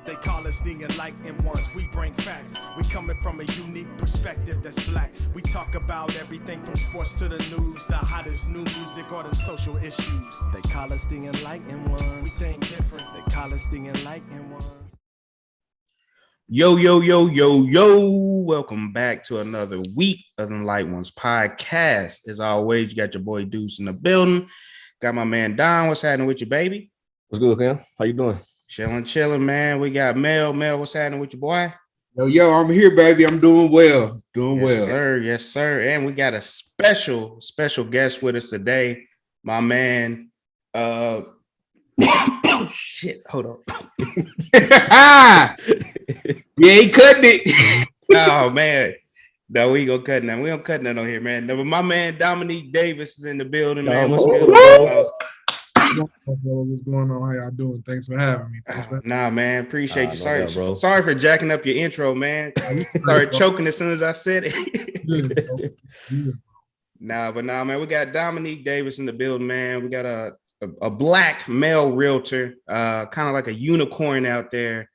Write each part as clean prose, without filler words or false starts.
They call us the enlightened ones. We bring facts. We coming from a unique perspective that's black. We talk about everything from sports to the news, the hottest new music or the social issues. They call us the enlightened ones. We think different. They call us the enlightened ones. Yo, yo, yo, yo, yo. Welcome back to another week of the Enlightened Ones podcast. As always, you got your boy Deuce in the building. Got my man Don. What's happening with you, baby? What's good, Cam? How you doing? Chilling, man. We got Mel. Mel, what's happening with your boy? Yo, I'm here, baby. I'm doing well. Yes, sir. And we got a special guest with us today. My man, shit, hold on. Yeah, he cutting it. Oh, man. No, we gonna cut that. We don't cut that on here, man. No, but my man Dominique Davis is in the building, man. What's good? What's going on? How y'all doing? Thanks for having me. Nah, man. Appreciate you. No doubt, Sorry for jacking up your intro, man. Started choking as soon as I said it. Nah, man. We got Dominique Davis in the building, man. We got a black male realtor, kind of like a unicorn out there.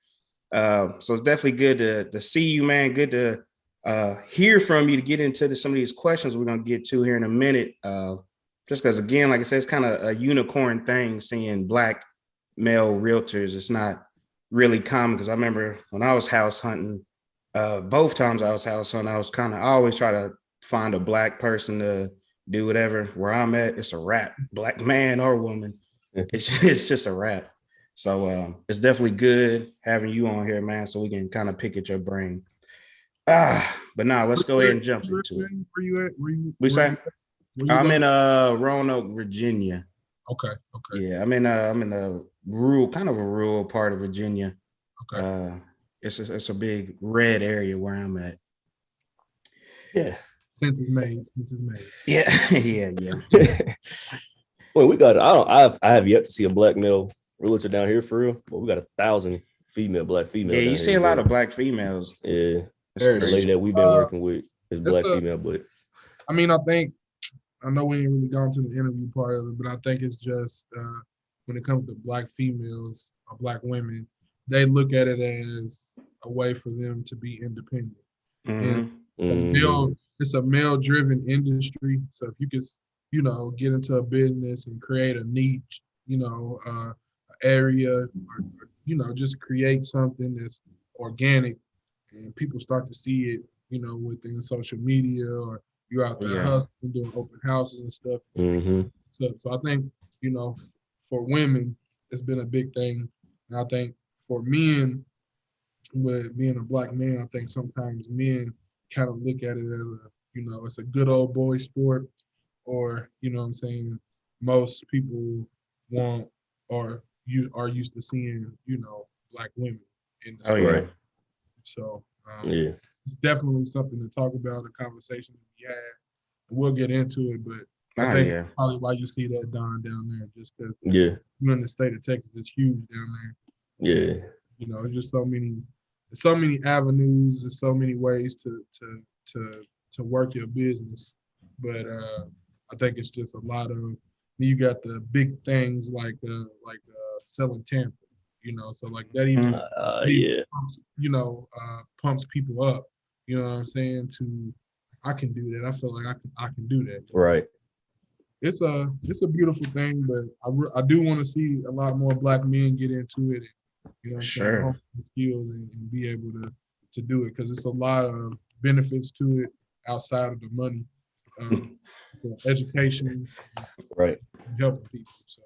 So it's definitely good to see you, man. Good to hear from you, to get into some of these questions we're gonna get to here in a minute. Just because, again, like I said, it's kind of a unicorn thing seeing black male realtors. It's not really common, because I remember when I was house hunting, both times I was house hunting, I always try to find a black person to do whatever. Where I'm at, it's a wrap. Black man or woman, it's just a wrap. So it's definitely good having you on here, man, so we can kind of pick at your brain. But now let's go ahead and jump into it. Where you at? We say? I'm in Roanoke, Virginia. Okay. Yeah, I'm in a rural part of Virginia. Okay. It's a big red area where I'm at. Yeah. Census made. Yeah. Well, I have yet to see a black male realtor down here for real, but we got 1,000 black females. Yeah, you see a lot of black females. Yeah. The lady that we've been working with is black female, but I mean, I know we ain't really gone to the interview part of it, but I think it's just when it comes to black females or black women, they look at it as a way for them to be independent. And it's a male-driven industry. So if you could, get into a business and create a niche, area, or just create something that's organic, and people start to see it, within social media, or you're out there hustling, doing open houses and stuff. So I think, for women, it's been a big thing. And I think for men, with being a black man, I think sometimes men kind of look at it as it's a good old boy sport, or, most people want, or you are used to seeing, black women in the sport. Right. So it's definitely something to talk about, a conversation to be had. We'll get into it, but I think probably why you see that Don down there, just because you're in the state of Texas, it's huge down there. Yeah. It's just so many avenues, there's so many ways to work your business. But I think it's just a lot of, you got the big things like selling Tampa, so like that even pumps people up, you know what I'm saying, to I can do that. I feel like I can do that. Right. It's a beautiful thing, but I do want to see a lot more black men get into it, and, Sure. skills and be able to do it, because it's a lot of benefits to it outside of the money, education, right, helping people. So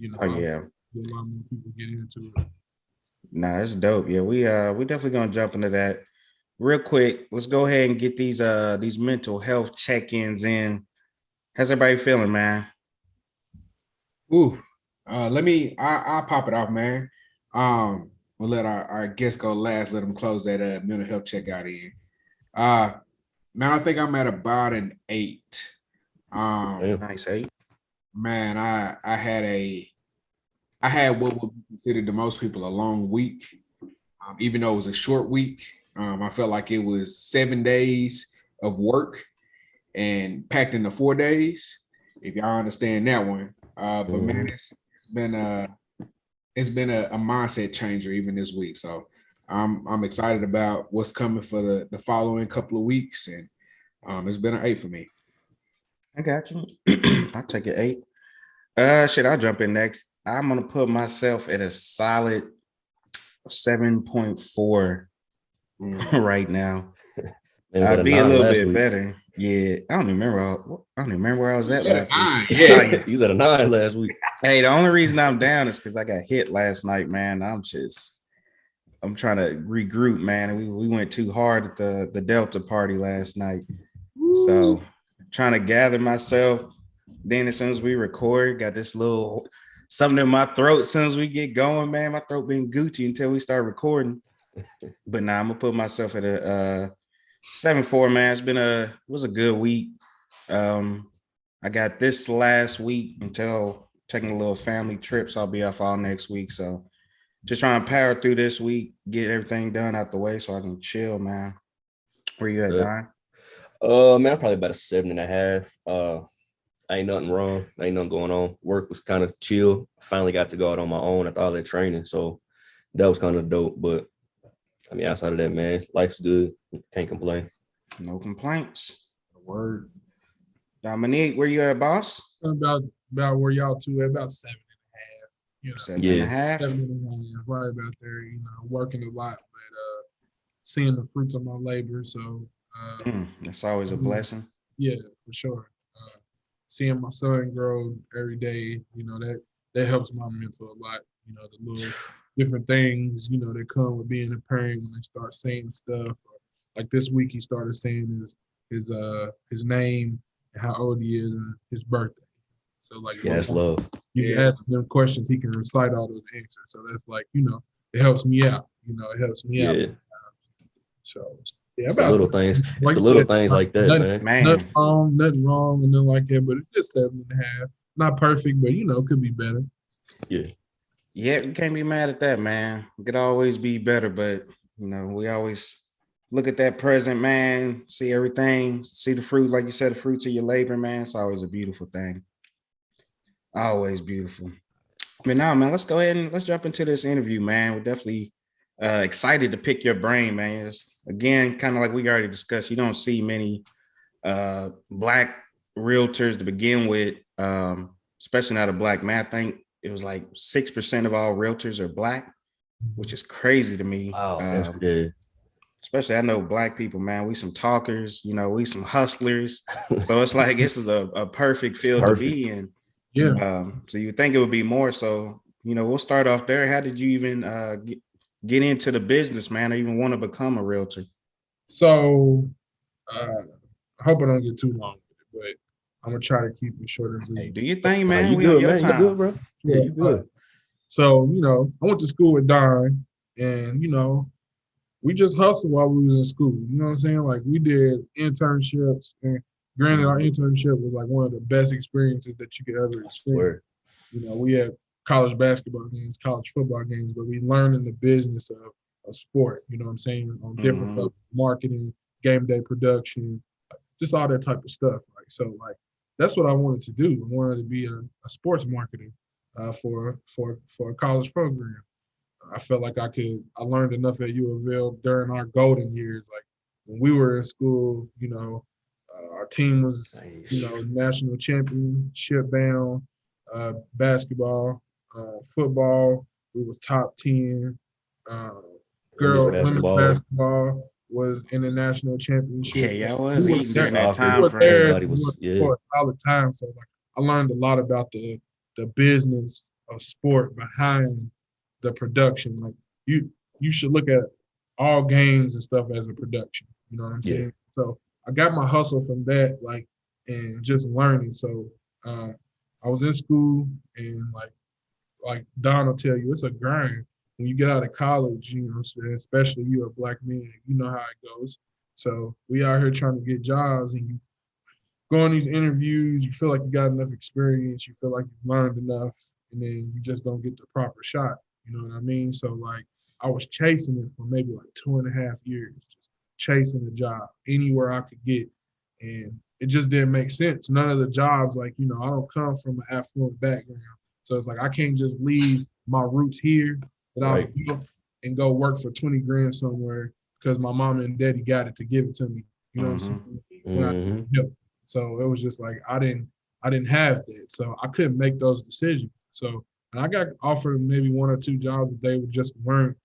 a lot more people get into it. Nah, it's dope. Yeah, we definitely gonna jump into that real quick. Let's go ahead and get these mental health check-ins in. How's everybody feeling, man? I'll pop it off, man. We'll let our guests go last. Let them close that mental health check out in. Man, I think I'm at about an 8. Nice 8. Man, I had what would be considered to most people a long week, even though it was a short week. I felt like it was 7 days of work and packed into 4 days, if y'all understand that one. But man, it's been it's been a mindset changer even this week. So I'm excited about what's coming for the following couple of weeks, and it's been an 8 for me. I got you. I'll take an 8. I'll jump in next. I'm gonna put myself at a solid 7.4 right now. I'll be a little bit better. Yeah, I don't even remember where I was at last week. Yeah, you was at a 9 last week. Hey, the only reason I'm down is because I got hit last night, man. I'm trying to regroup, man. We went too hard at the Delta party last night. So trying to gather myself. Then as soon as we record, got this little something in my throat. As soon as we get going, man, my throat been Gucci until we start recording. But now I'm gonna put myself at a 7.4, man. It was a good week. I got this last week until taking a little family trip, so I'll be off all next week. So just trying to power through this week, get everything done out the way so I can chill, man. Where you at, Don? Man, I'm probably about a 7.5. Ain't nothing wrong. Ain't nothing going on. Work was kind of chill. Finally got to go out on my own after all that training. So that was kind of dope. But I mean, outside of that, man, life's good. Can't complain. No complaints. Word. Dominique, where you at, boss? About where y'all two at, about 7.5. You know, 7.5. 7.5, right about there. You know, working a lot, but seeing the fruits of my labor. So that's always a blessing. Yeah, for sure. Seeing my son grow every day, you know, that helps my mental a lot. You know, the little different things, you know, that come with being a parent when they start saying stuff. Like this week, he started saying his name and how old he is and his birthday. So like, that's love. You ask him questions, he can recite all those answers. So that's like, you know, it helps me out. You know, it helps me out sometimes. So yeah, it's the little things. It's the little things like that, man. Nothing wrong, and nothing like that. But it's just 7.5. Not perfect, but you know, it could be better. Yeah, you can't be mad at that, man. It could always be better, but you know, we always look at that present, man. See everything, see the fruit, like you said, the fruits of your labor, man. It's always a beautiful thing. Always beautiful. But now, man, let's go ahead and let's jump into this interview, man. We're definitely excited to pick your brain, man. It's, again, kind of like we already discussed, you don't see many Black realtors to begin with, especially not a Black man. I think it was like 6% of all realtors are Black, which is crazy to me. Wow, that's good. Especially I know Black people, man, we some talkers, you know, we some hustlers. So it's like this is a perfect field to be in. Yeah. So you would think it would be more. So, you know, we'll start off there. How did you even get into the business, man, or even want to become a realtor? So I hope I don't get too long with it, but I'm gonna try to keep it short and Hey, do your thing, man. You good, man. You good, bro? Yeah, you good. So, you know, I went to school with Don, and you know, we just hustled while we was in school. You know what I'm saying? Like we did internships, and granted, our internship was like one of the best experiences that you could ever experience. You know, we had college basketball games, college football games, but we learned in the business of sport, you know what I'm saying, on different levels, marketing, game day production, just all that type of stuff. Right. So like that's what I wanted to do. I wanted to be a sports marketer for a college program. I felt like I learned enough at U of L during our golden years. Like when we were in school, you know, our team was, you know, national championship bound, basketball, football, we were top 10. Women's basketball was in the national championship. Yeah, was during that time. Everybody was all the time. So like I learned a lot about the business of sport behind the production. Like you should look at all games and stuff as a production. You know what I'm saying? So I got my hustle from that, like, and just learning. So I was in school, and like Don will tell you, it's a grind. When you get out of college, you know, especially you're a Black man, you know how it goes. So we out here trying to get jobs, and you go on these interviews, you feel like you got enough experience, you feel like you've learned enough, and then you just don't get the proper shot. You know what I mean? So like I was chasing it for maybe like 2.5 years, just chasing a job anywhere I could get. And it just didn't make sense. None of the jobs, like, you know, I don't come from an affluent background. So it's like I can't just leave my roots here that I've built and go work for 20 grand somewhere because my mom and daddy got it to give it to me. You know what I'm saying? When I needed help. So it was just like I didn't have that. So I couldn't make those decisions. So and I got offered maybe 1 or 2 jobs that they would just weren't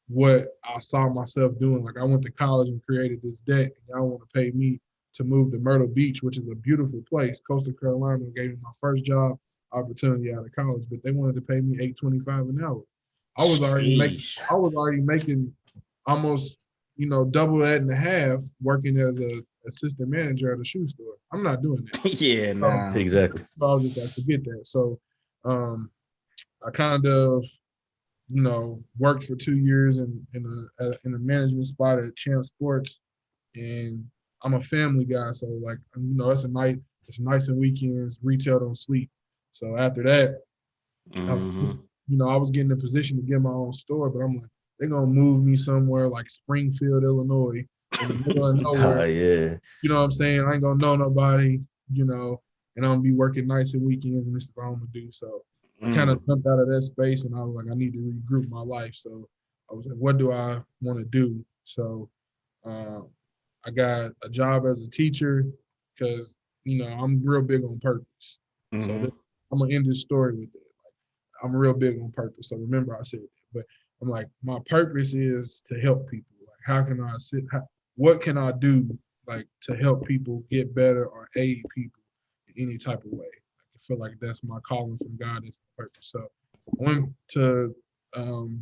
what I saw myself doing. Like I went to college and created this deck, and y'all want to pay me to move to Myrtle Beach, which is a beautiful place. Coastal Carolina gave me my first job opportunity out of college, but they wanted to pay me $8.25 an hour. I was already making almost, double that and a half working as a assistant manager at a shoe store. I'm not doing that. Yeah, nah. Exactly. So I was just like, forget that. So I kind of, worked for 2 years in a management spot at Champ Sports, and I'm a family guy, so like it's nights and weekends. Retail don't sleep. So after that, I was getting in a position to get my own store, but I'm like, they're gonna move me somewhere like Springfield, Illinois, in the middle of nowhere. Yeah. You know what I'm saying? I ain't gonna know nobody, and I'm gonna be working nights and weekends, and this is what I'm gonna do. So I kind of jumped out of that space, and I was like, I need to regroup my life. So I was like, what do I want to do? So I got a job as a teacher because, I'm real big on purpose. So I'm going to end this story with that. Like, I'm real big on purpose. So remember I said that. But I'm like, my purpose is to help people. Like, what can I do, like, to help people get better or aid people in any type of way? I feel like that's my calling from God. That's the purpose. So I went to the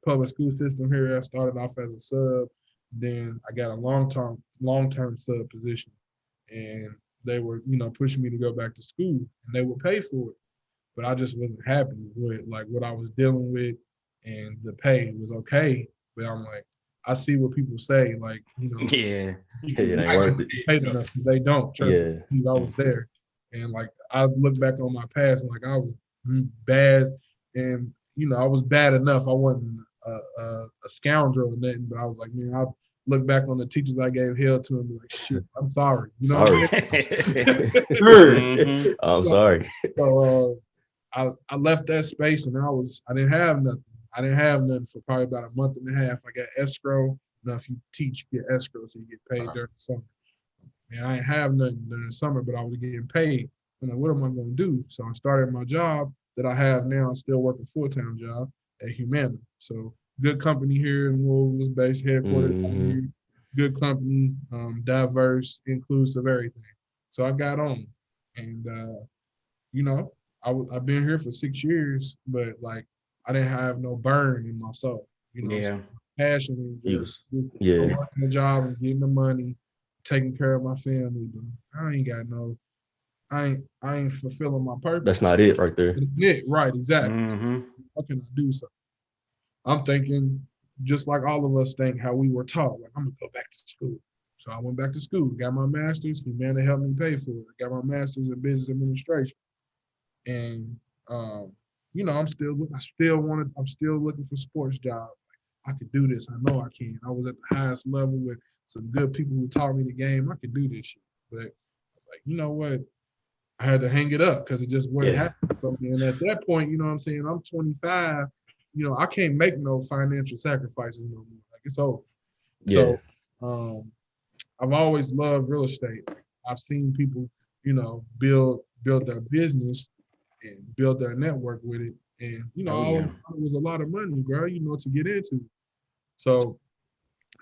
public school system here. I started off as a sub. Then I got a long-term sub position, and they were, pushing me to go back to school, and they would pay for it, but I just wasn't happy with like what I was dealing with, and the pay was okay, but I'm like, I see what people say, like, yeah, it ain't worth it. Paid enough, they don't. Trust me, I was there, and like I look back on my past, and like I was bad, and I was bad enough. I wasn't a scoundrel or nothing, but I was like, man, I look back on the teachers I gave hell to and be like, shit, I'm sorry. Sorry. I'm sorry. So I left that space, and I didn't have nothing. I didn't have nothing for probably about a month and a half. I got escrow. Now, if you teach, you get escrow, so you get paid during the summer. And I didn't have nothing during the summer, but I was getting paid. I'm like, what am I going to do? So I started my job that I have now. I still work a full-time job at Humana. So good company here in Louisville, based headquartered here. Good company, diverse, inclusive, everything. So I got on, and I've been here for 6 years, but like I didn't have no burn in my soul. Yeah. Passion is working the job and getting the money, taking care of my family. But I ain't got no. I ain't fulfilling my purpose. That's not it right there. Right, exactly. What can I do? So I'm thinking, just like all of us think, how we were taught, like, I'm gonna go back to school. So I went back to school, got my master's. Humana helped me pay for it. I got my master's in business administration, and I'm still looking for sports jobs. Like, I could do this. I know I can. I was at the highest level with some good people who taught me the game. I could do this shit, but like, you know what? I had to hang it up because it just wouldn't happen for me. And at that point, you know what I'm saying? I'm 25. I can't make no financial sacrifices no more. Like, it's over. Yeah. So I've always loved real estate. I've seen people, build their business and build their network with it. And, it was a lot of money, bro, to get into. So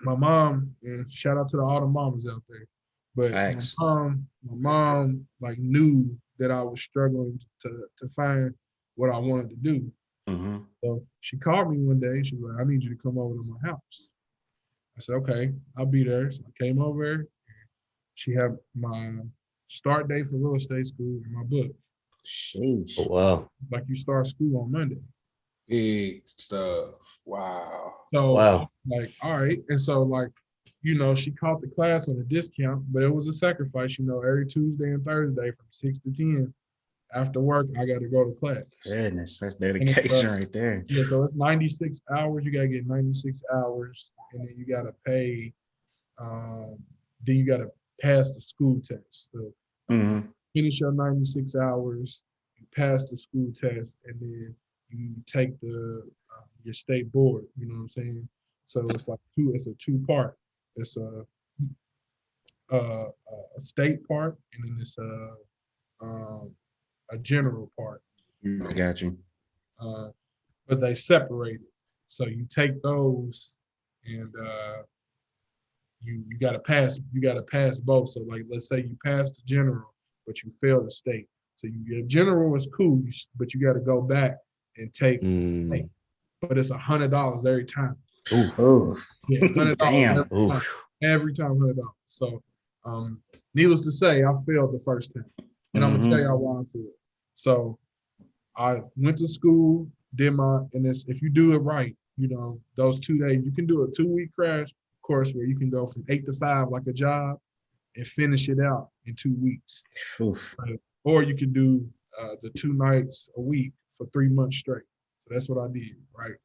my mom, and shout out to all the mamas out there, but my mom like knew that I was struggling to find what I wanted to do. So she called me one day. She was like, I need you to come over to my house. I said, okay, I'll be there. So I came over. She had my start date for real estate school in my book. Sheesh. Oh, wow. Like, you start school on Monday. Big stuff. Wow. So, wow. Like, all right. And so, like, she caught the class on a discount, but it was a sacrifice, every Tuesday and Thursday from 6 to 10. After work, I got to go to class. Goodness, that's dedication right there. Yeah, so it's 96 hours. You got to get 96 hours, and then you got to pay. Then you got to pass the school test. So finish your 96 hours, you pass the school test, and then you take your state board. You know what I'm saying? So it's like it's a two-part. It's a state part, and then it's a general part. I got you. But they separate it. So you take those, and you got to pass. You got to pass both. So like, let's say you pass the general, but you fail the state. So your general is cool, but you got to go back and take. But it's $100 every time. Ooh. Yeah, $100 Damn. every time $100. So, needless to say, I failed the first time, and I'm gonna tell y'all why I failed. So, I went to school, and if you do it right, you know, those 2 days, you can do a 2-week crash course where you can go from 8 to 5 like a job and finish it out in 2 weeks. Right? Or you can do the 2 nights a week for 3 months straight. So that's what I did, right?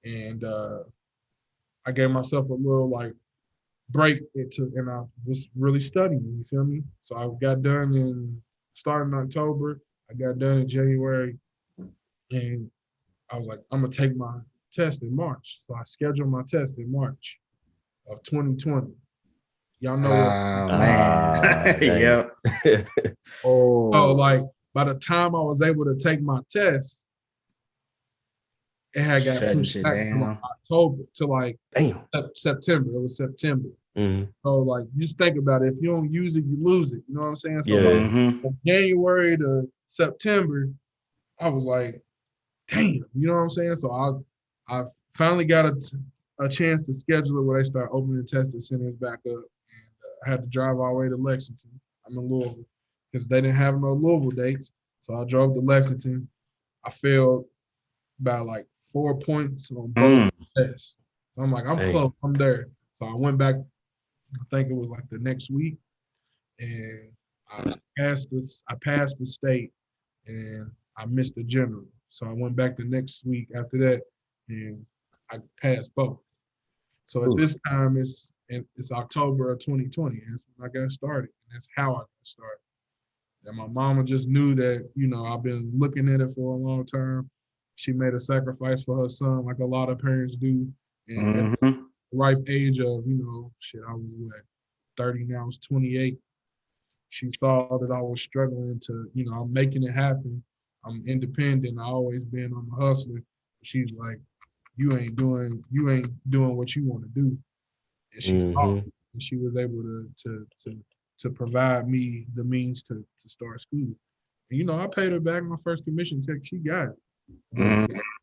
And I gave myself a little like break and I was really studying, you feel me? So I got done starting in October, I got done in January, and I was like, I'm gonna take my test in March. So I scheduled my test in March of 2020. Y'all know what? Man. Yep. So like by the time I was able to take my test, it had got pushed back from October to like September. It was September. So like, just think about it. If you don't use it, you lose it. You know what I'm saying? So from January to September, I was like, damn. You know what I'm saying? So I finally got a chance to schedule it where they start opening testing centers back up. And I had to drive all the way to Lexington. I'm in Louisville because they didn't have no Louisville dates. So I drove to Lexington. I failed by like 4 points on both tests. So I'm like, I'm close, I'm there. So I went back, I think it was like the next week, and I passed the state, and I missed the general. So I went back the next week after that, and I passed both. So at this time, it's October of 2020, and that's when I got started, and that's how I got started. And my mama just knew that, you know, I've been looking at it for a long time. She made a sacrifice for her son, like a lot of parents do. And at the ripe age of, you know, I was 30 now, I was 28. She saw that I was struggling to, you know, I'm making it happen. I'm independent. I always been on the hustler. She's like, you ain't doing what you want to do. And she saw it, and she was able to provide me the means to start school. And, you know, I paid her back my first commission check. She got it.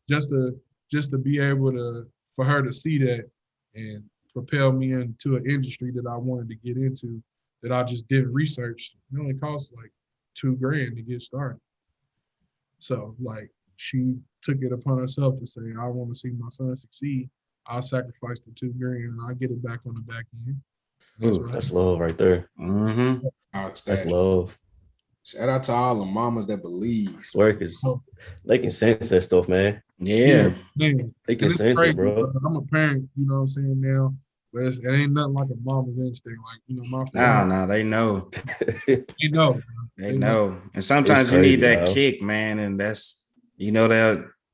Just to be able for her to see that and propel me into an industry that I wanted to get into, that I just did research. It only costs like $2,000 to get started. So like, she took it upon herself to say, I want to see my son succeed. I'll sacrifice the $2,000 and I'll get it back on the back end. That's love right there. That's love. Shout out to all the mamas that believe. I swear, because they can sense that stuff, man. Yeah. They can sense crazy, it, bro. I'm a parent, you know what I'm saying, now. But it ain't nothing like a mama's instinct. Like, you know, my family. No, they know. They know. They know. And sometimes you need that kick, man. And that's, you know,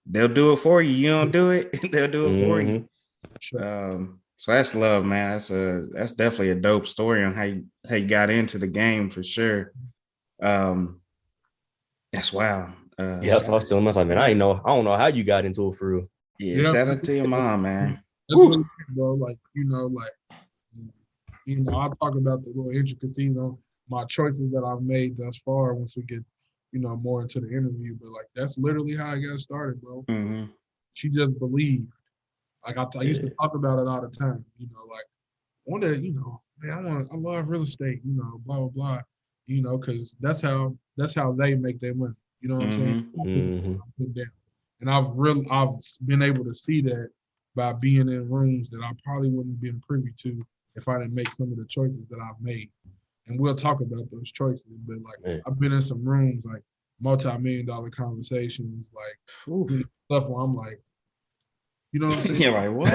they'll do it for you. You don't do it, they'll do it for you. Sure. So that's love, man. That's definitely a dope story on how you got into the game for sure. That's wild. I was telling myself, man, I don't know how you got into it for real. Yeah, shout out to your mom, man. That's what, bro. Like, you know, I'll talk about the little intricacies on my choices that I've made thus far once we get, you know, more into the interview. But like, that's literally how I got started, bro. She just believed. Like I used to talk about it all the time, you know, like, one day, you know, man, I love real estate, you know, blah, blah, blah, you know, because that's how they make their money. You know what I'm saying? And I've been able to see that by being in rooms that I probably wouldn't have been privy to if I didn't make some of the choices that I've made. And we'll talk about those choices, but like, I've been in some rooms, like multi-million-dollar conversations, like stuff where I'm like, you know what I'm saying? Yeah, like what?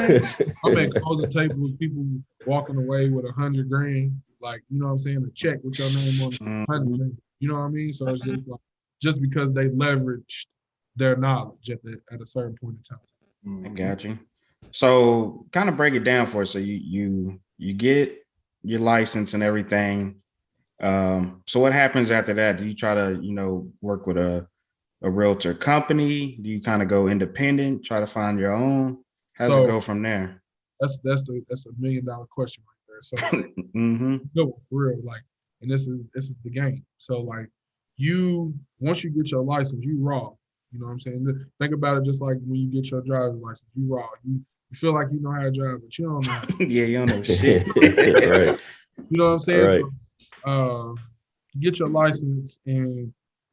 I'm at closing tables, people walking away with $100,000, like, you know what I'm saying, a check with your name on $100,000. You know what I mean? So it's just like, just because they leveraged their knowledge at a certain point in time. I got you. So kind of break it down for us. So you get your license and everything. So what happens after that? Do you try to, work with a realtor company? Do you kind of go independent, try to find your own? How's it go from there? That's $1 million question right there. So mm-hmm. Go for real. Like, and this is the game. So like once you get your license, you raw. You know what I'm saying? Think about it just like when you get your driver's license, you raw. You feel like you know how to drive, but you don't know. Yeah, you don't know shit. Right. You know what I'm saying? Right. So you get your license and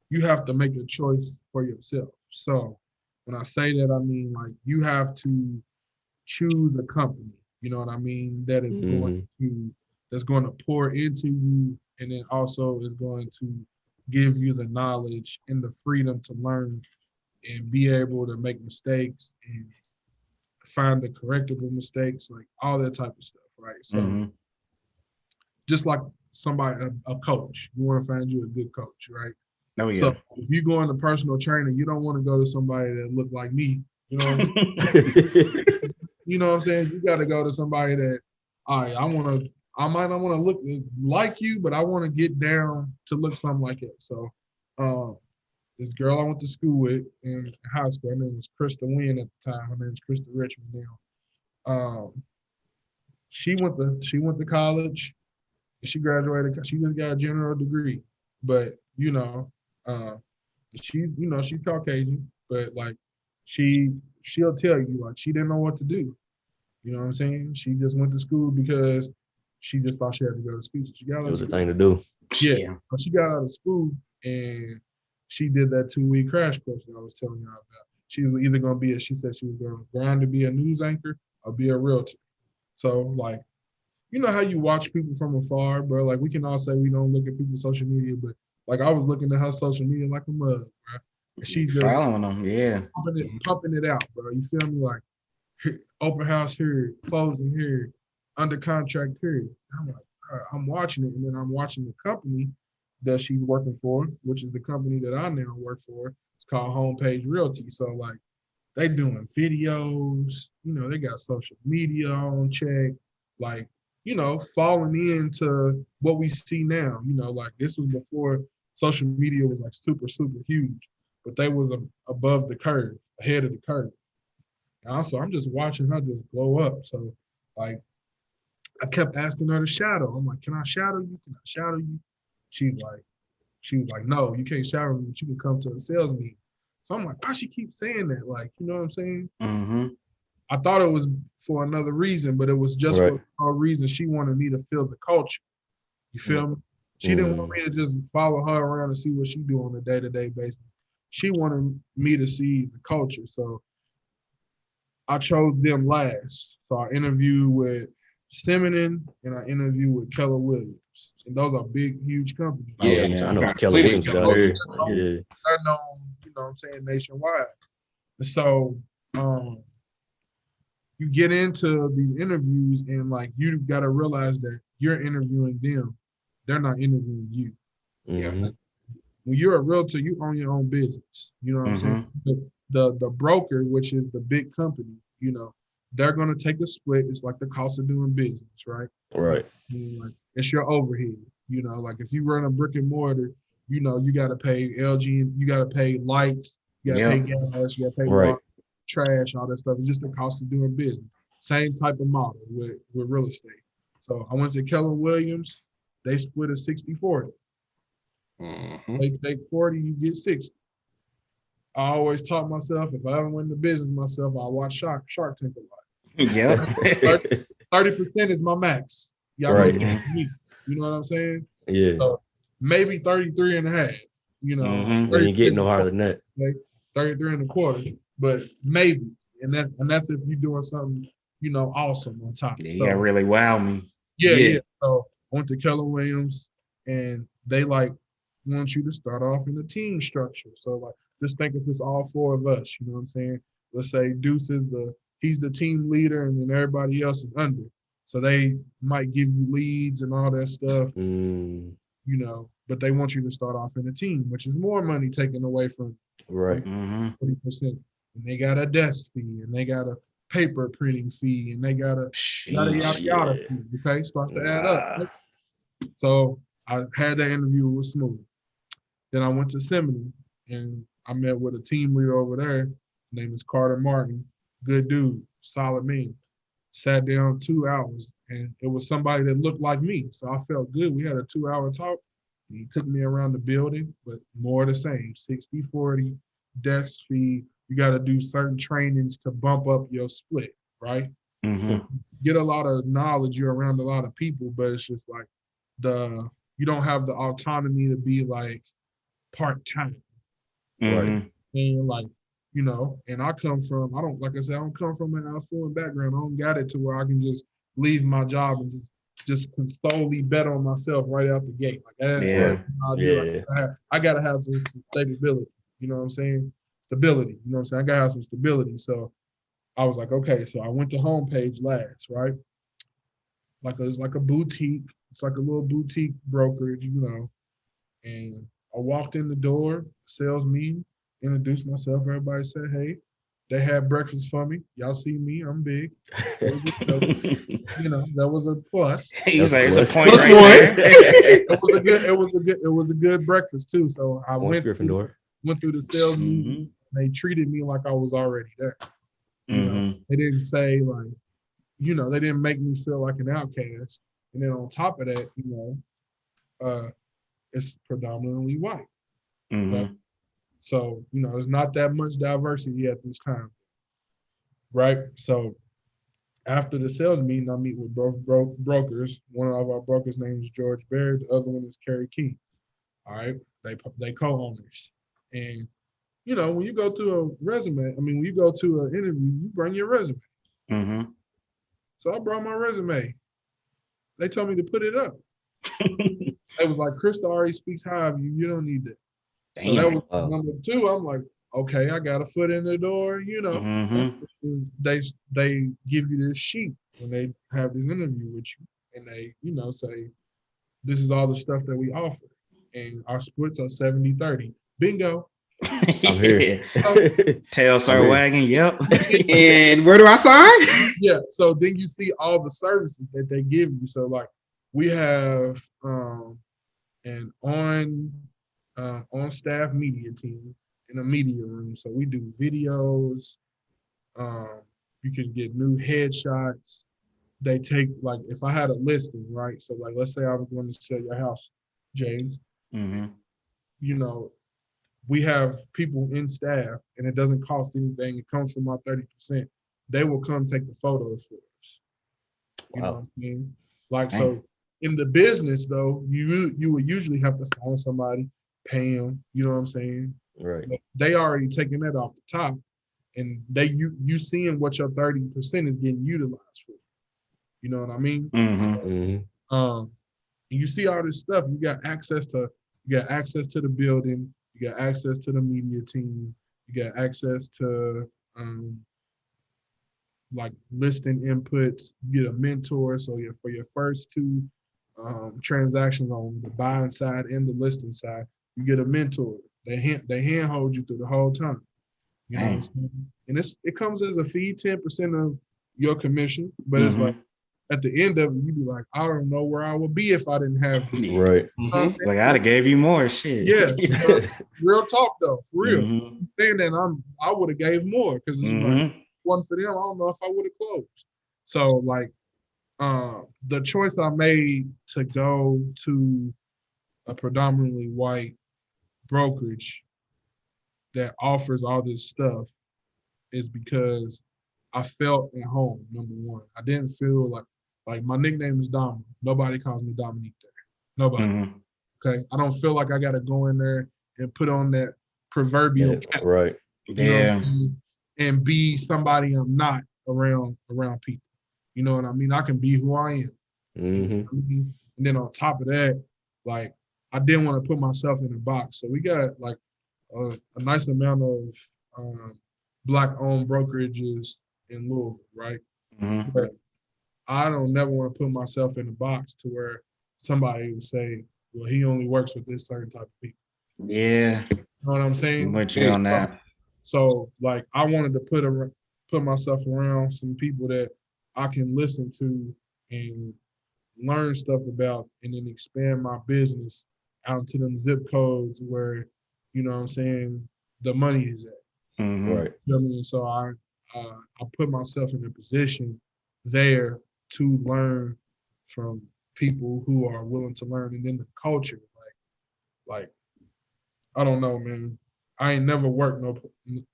you have to make a choice for yourself. So when I say that, I mean like you have to choose a company, you know what I mean, that is that's going to pour into you, and then also is going to give you the knowledge and the freedom to learn and be able to make mistakes and find the correctable mistakes, like all that type of stuff, right? So just like a coach, you want to find you a good coach, right? Oh yeah. So if you go into personal training, you don't want to go to somebody that look like me, you know what I'm saying? You know what I'm saying? You got to go to somebody that, all right, I might not want to look like you, but I want to get down to look something like it. So this girl I went to school with in high school, her name was Krista Wynn at the time. Her name is Krista Richmond now. She went to college. She graduated. She just got a general degree, but she's Caucasian, but like she'll tell you like she didn't know what to do. You know what I'm saying? She just went to school because she just thought she had to go to school. So she got It was a thing to do. Yeah. But she got out of school and she did that 2-week crash course that I was telling you about. She was either going to be she said she was going to grind to be a news anchor or be a realtor. So like, you know how you watch people from afar, bro? Like we can all say we don't look at people's social media, but like I was looking at her social media like a mug, bro. And she just following them, yeah. Pumping it out, bro. You feel me? Like open house here, closing here, under contract here. I'm like, I'm watching it, and then I'm watching the company that she's working for, which is the company that I now work for. It's called Homepage Realty. So like they doing videos, they got social media on check, like, falling into what we see now. Like this was before social media was like super, super huge, but they was above the curve, ahead of the curve. And also, I'm just watching her just blow up. So like, I kept asking her to shadow. I'm like, can I shadow you? Can I shadow you? She was like, no, you can't shadow me, but you can come to a sales meeting. So I'm like, why she keep saying that? Like, you know what I'm saying? Mm-hmm. I thought it was for another reason, but it was just for a reason. She wanted me to feel the culture. You feel me? She didn't want me to just follow her around and see what she do on a day-to-day basis. She wanted me to see the culture. So I chose them last. So I interviewed with Simonin and I interviewed with Keller Williams. And those are big, huge companies. Yeah, I know Keller Williams got here. Yeah. They're known, you know what I'm saying, nationwide. So you get into these interviews and like you got to realize that you're interviewing them. They're not interviewing you. Mm-hmm. When you're a realtor, you own your own business. You know what I'm saying? The broker, which is the big company, they're going to take a split. It's like the cost of doing business, right? Right. Like it's your overhead. Like if you run a brick and mortar, you got to pay LG, you got to pay lights, you got to pay gas, you got to pay water, trash, all that stuff. It's just the cost of doing business. Same type of model with real estate. So I went to Keller Williams. They split a 60-40. They take 40, you get 60. I always taught myself, if I ever went into business myself, I'll watch Shark Tank a lot. Yeah. 30% is my max. Y'all know me. You know what I'm saying? Yeah. So maybe 33 and a half. When you get no higher than that. 33 and a quarter. But maybe. And that's if you're doing something, awesome on top. Yeah, you really wow me. Yeah. So I went to Keller Williams and they want you to start off in a team structure. So like just think if it's all four of us, you know what I'm saying? Let's say Deuce he's the team leader and then everybody else is under. So they might give you leads and all that stuff. but they want you to start off in a team, which is more money taken away from Right. 40%. And they got a desk fee, and they got a paper printing fee, and they got a yada yada yada fee. Okay, starts to add up. So I had that interview with Smooth. Then I went to Seminole, and I met with a team leader over there. His name is Carter Martin. Good dude, solid man. Sat down 2 hours, and it was somebody that looked like me. So I felt good. We had a 2-hour talk. He took me around the building, but more the same, 60-40, desk fee. You got to do certain trainings to bump up your split, right? Get a lot of knowledge. You're around a lot of people, but it's just like you don't have the autonomy to be like part-time. Right. And like, you know, and I come from, I don't come from an affluent background. I don't got it to where I can just leave my job and just can solely bet on myself right out the gate. Like, I gotta have some stability. You know what I'm saying? Stability. You know what I'm saying? I gotta have some stability. So I was like, okay. So I went to Homepage Labs, right? It's like a boutique. It's like a little boutique brokerage, you know. And I walked in the door, sales meeting, introduced myself. Everybody said, hey. They had breakfast for me. Y'all see me, I'm big. You know, that was a plus. He's like, it's a point right there. It was a good breakfast too. So I went through the sales meeting. They treated me like I was already there. You know, they didn't say like, you know, they didn't make me feel like an outcast. And then on top of that, you know, it's predominantly white. Okay? So, you know, there's not that much diversity at this time. Right? So after the sales meeting, I meet with both brokers. One of our brokers' name is George Baird. The other one is Kerry King. All right? They co-owners. And, you know, when you go to when you go to an interview, you bring your resume. So I brought my resume. They told me to put it up. It was like, Krista already speaks high of you. You don't need that. So that was number 2. I'm like, okay, I got a foot in the door, you know. They give you this sheet when they have this interview with you, and they, you know, say, this is all the stuff that we offer. And our splits are 70-30. Bingo. I'm here. Tail start wagging, yep. And where do I sign? Yeah, so then you see all the services that they give you. So like we have an on staff media team in a media room. So we do videos. You can get new headshots. They take, like, if I had a listing, right? So like, let's say I was going to sell your house, James. You know, we have people in staff, and it doesn't cost anything. It comes from our 30%. They will come take the photos for us. You know what I mean? Like, so in the business though, you would usually have to find somebody, pay them, you know what I'm saying? Right. But they already taking that off the top, and you seeing what your 30% is getting utilized for. You know what I mean? So, you see all this stuff. You got access to the building. You got access to the media team. You got access to like listing inputs. You get a mentor. So for your first 2 transactions on the buying side and the listing side, you get a mentor. They handhold you through the whole time. You know what I'm saying? And it comes as a fee, 10% of your commission, but it's like at the end of it, you be like, I don't know where I would be if I didn't have this. Right. Like, I'd have gave you more shit. Yeah. Real talk though, for real. Saying that I would have gave more, because it's like, one for them, I don't know if I would have closed. So like, the choice I made to go to a predominantly white brokerage that offers all this stuff is because I felt at home, number one. I didn't feel like my nickname is Dom. Nobody calls me Dominique there. Nobody. Okay. I don't feel like I got to go in there and put on that proverbial cap. Right. Yeah. And be somebody I'm not around people. You know what I mean? I can be who I am. And then on top of that, like, I didn't want to put myself in a box. So we got like a nice amount of Black-owned brokerages in Louisville, right? But I don't never want to put myself in a box to where somebody would say, well, he only works with this certain type of people. Yeah. You know what I'm saying? I'm with you on that. So like I wanted to put myself around some people that I can listen to and learn stuff about, and then expand my business out into them zip codes where, you know what I'm saying, the money is at. Mm-hmm. Right. You know what I mean? So I put myself in a position there to learn from people who are willing to learn, and then the culture, like I don't know, man. I ain't never worked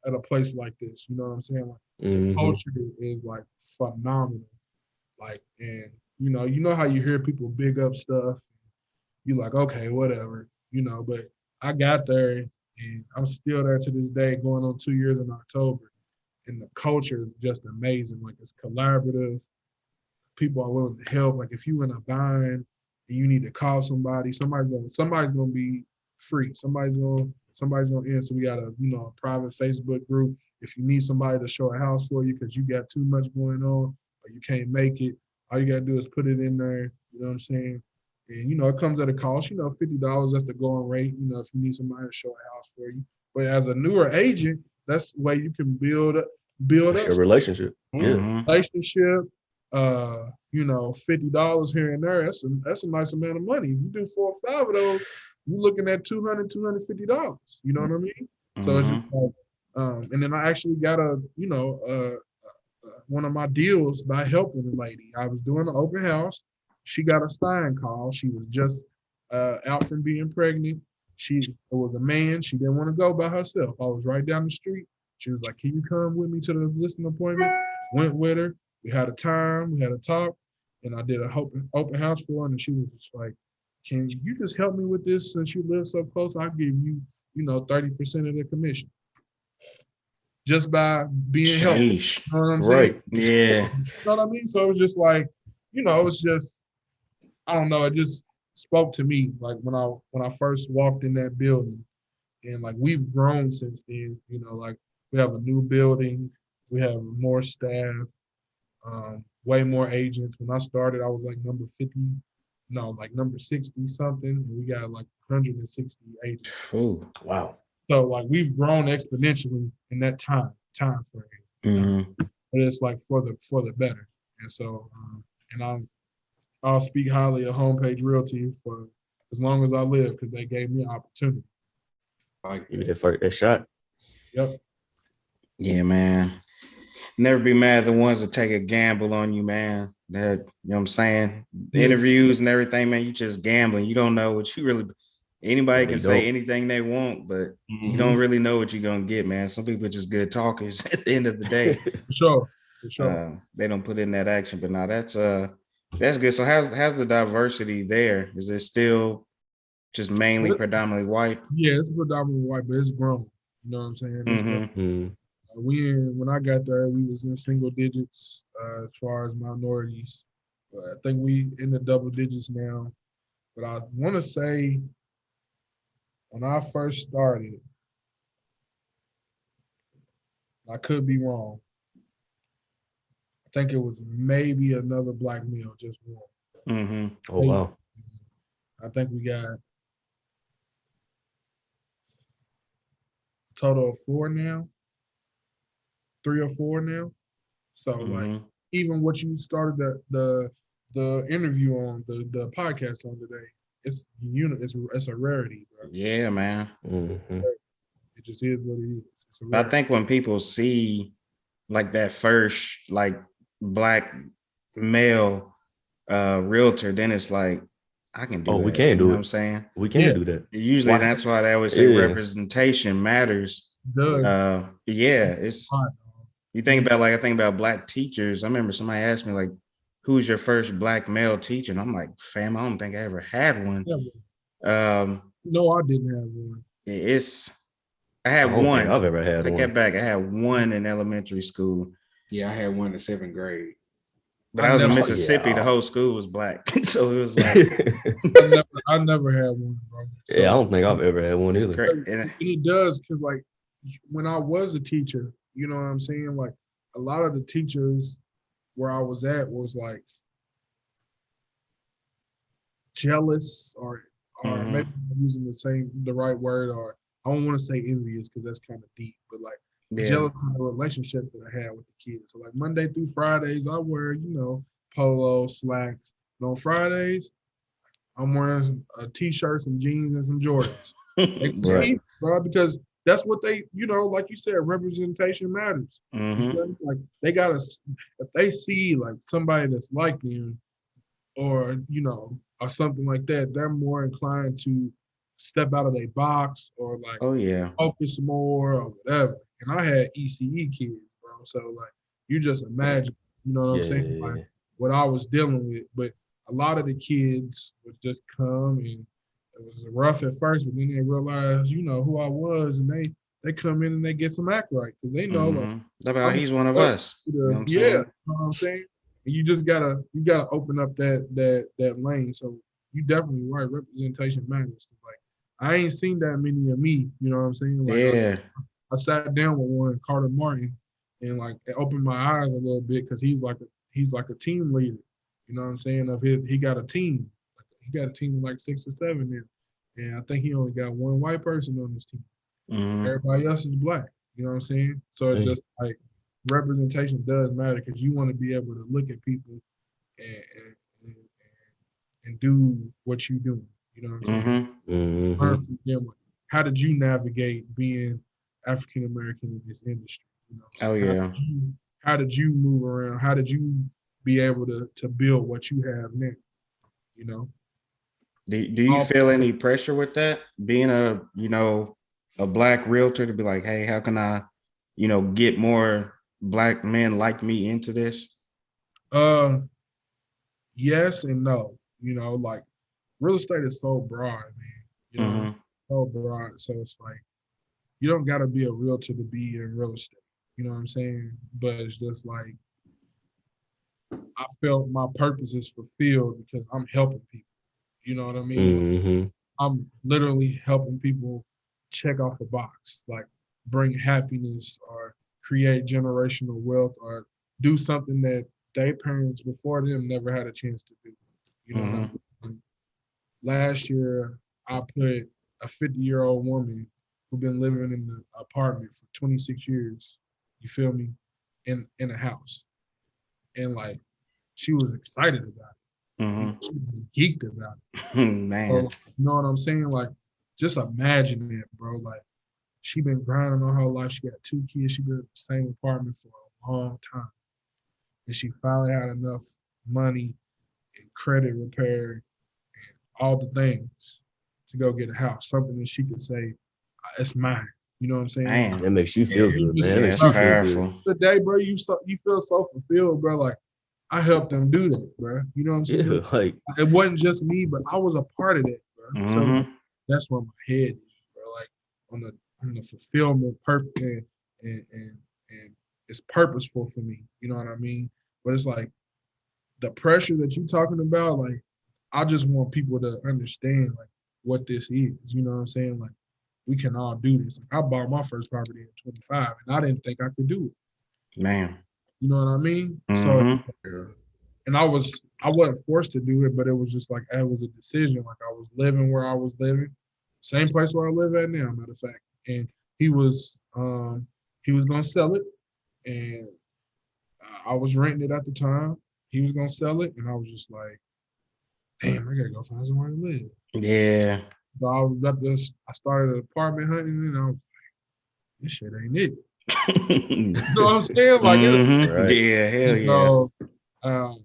at a place like this. You know what I'm saying? Like the culture is like phenomenal. Like, and you know how you hear people big up stuff. You like, okay, whatever, but I got there and I'm still there to this day, going on 2 years in October. And the culture is just amazing. Like it's collaborative. People are willing to help. Like if you in a bind and you need to call somebody, somebody's gonna be free. Somebody's gonna answer. We got a a private Facebook group. If you need somebody to show a house for you because you got too much going on or you can't make it, all you gotta do is put it in there. You know what I'm saying? And it comes at a cost. $50. That's the going rate. If you need somebody to show a house for you. But as a newer agent, that's the way you can build up a relationship. Mm-hmm. Yeah. Relationship. $50 here and there. That's a nice amount of money. If you do 4 or 5 of those, you're looking at $250. You know what I mean? Mm-hmm. So it's just like, and then I actually got one of my deals by helping the lady. I was doing an open house. She got a Stein call. She was just out from being pregnant. It was a man. She didn't want to go by herself. I was right down the street. She was like, "Can you come with me to the listing appointment?" Went with her. We had a time. We had a talk, and I did a open house for her. And she was just like, "Can you just help me with this? Since you live so close, I'll give you, 30% of the commission just by being helpful." You know what I'm saying? Yeah. You know what I mean? So it was just like, it was just, I don't know. It just spoke to me like when I first walked in that building, and like we've grown since then. Like we have a new building, we have more staff, way more agents. When I started, I was like number 60 something, and we got like 160 agents. Ooh. Wow. So like we've grown exponentially in that time frame. Mm-hmm. But it's like for the better. And so and I'll speak highly of Homepage Realty for as long as I live because they gave me an opportunity. Like Give it that shot. Yep. Yeah, man. Never be mad at the ones that take a gamble on you, man. That, you know what I'm saying? Yeah. Interviews and everything, man. You just gambling. You don't know what you really. Anybody can say don't. anything they want, but you don't really know what you're gonna get, man. Some people are just good talkers at the end of the day. For sure. They don't put in that action, but now that's good. So how's the diversity there? Is it still just mainly predominantly white? Yeah, it's predominantly white, but it's grown. You know what I'm saying? It's grown. When I got there, we was in single digits as far as minorities. But I think we in the double digits now. But I want to say when I first started, I could be wrong. I think it was maybe another black male, just one. Mm-hmm. Oh, wow. I think we got a total of 4 now. 3 or 4 now. So like even what you started the interview on, the podcast on today, it's a rarity, bro. Yeah, man. Mm-hmm. It just is what it is. I think when people see like that first like black male realtor, then it's like, I can do that. We can do it. You know what I'm saying? We can do that. Usually that's why they always say representation matters. It does. It's you think about I think about black teachers. I remember somebody asked me like, who's your first black male teacher? And I'm like, fam, I don't think I ever had one. No, I didn't have one. I had don't one. think I've ever had Take one. that back. I had one in elementary school. Yeah, I had one in 7th grade. But I was in Mississippi. The whole school was black. So it was like I never had one, bro. So, I don't think I've ever had one either. And it does because like when I was a teacher, you know what I'm saying? Like a lot of the teachers where I was at was like jealous or or maybe I'm using the right word, or I don't want to say envious because that's kind of deep, but like jealous of the relationship that I had with the kids. So like Monday through Fridays, I wear, polo, slacks. And on Fridays, I'm wearing a t-shirt, some jeans, and some Jordans. Right. Bro, because that's what they, like you said, representation matters. Like they gotta, if they see like somebody that's like them, or or something like that, they're more inclined to step out of their box or like focus more or whatever. And I had ECE kids, bro. So like you just imagine, you know what I'm saying? Like what I was dealing with. But a lot of the kids would just come, and it was rough at first, but then they realized, who I was, and they come in and they get some act right because they know like he's one of us. You know what I'm saying? You know what I'm saying? And you just gotta open up that lane. So you definitely right. Representation matters. Like I ain't seen that many of me. You know what I'm saying? Like I sat down with one, Carter Martin, and like it opened my eyes a little bit because he's like a team leader. You know what I'm saying? He got a team. He got a team of like 6 or 7 there. And I think he only got one white person on his team. Everybody else is black. You know what I'm saying? So it's just like representation does matter because you want to be able to look at people and do what you do. You know what I'm saying? Learn from them. How did you navigate being African American in this industry? How did you move around? How did you be able to build what you have now? Do you feel any pressure with that? Being a black realtor, to be like, hey, how can I, get more black men like me into this? Yes and no. Like real estate is so broad, man. It's so broad. So it's like you don't gotta be a realtor to be in real estate. You know what I'm saying? But it's just like I felt my purpose is fulfilled because I'm helping people. You know what I mean? I'm literally helping people check off a box, like bring happiness or create generational wealth or do something that their parents before them never had a chance to do. You know what I mean? Last year, I put a 50-year-old woman who'd been living in the apartment for 26 years, you feel me, in a house. And like, she was excited about it. She was geeked about it. Man. So, you know what I'm saying? Like, just imagine it, bro. Like, she been grinding all her life. She got 2 kids. She been in the same apartment for a long time. And she finally had enough money and credit repair and all the things to go get a house. Something that she could say, it's mine. You know what I'm saying? Man. That makes you feel good, man. That makes you feel powerful. good. Today, bro, you feel so fulfilled, bro. Like, I helped them do that, bro. You know what I'm saying? Yeah, like it wasn't just me, but I was a part of that, bro. So like, that's where my head is, bro. Like on the fulfillment, purpose, and it's purposeful for me. You know what I mean? But it's like the pressure that you're talking about. Like, I just want people to understand like what this is. You know what I'm saying? Like, we can all do this. Like, I bought my first property at 25, and I didn't think I could do it. Man. You know what I mean? So, and I wasn't forced to do it, but it was just like, it was a decision. Like, I was living where I was living, same place where I live at now, matter of fact. And he was gonna sell it, and I was renting it at the time. He was gonna sell it, and I was just like, damn, I gotta go find somewhere to live. Yeah. So I started apartment hunting, and I was like, this shit ain't it. You know what I'm saying? Like, right. Yeah, hell yeah. So, my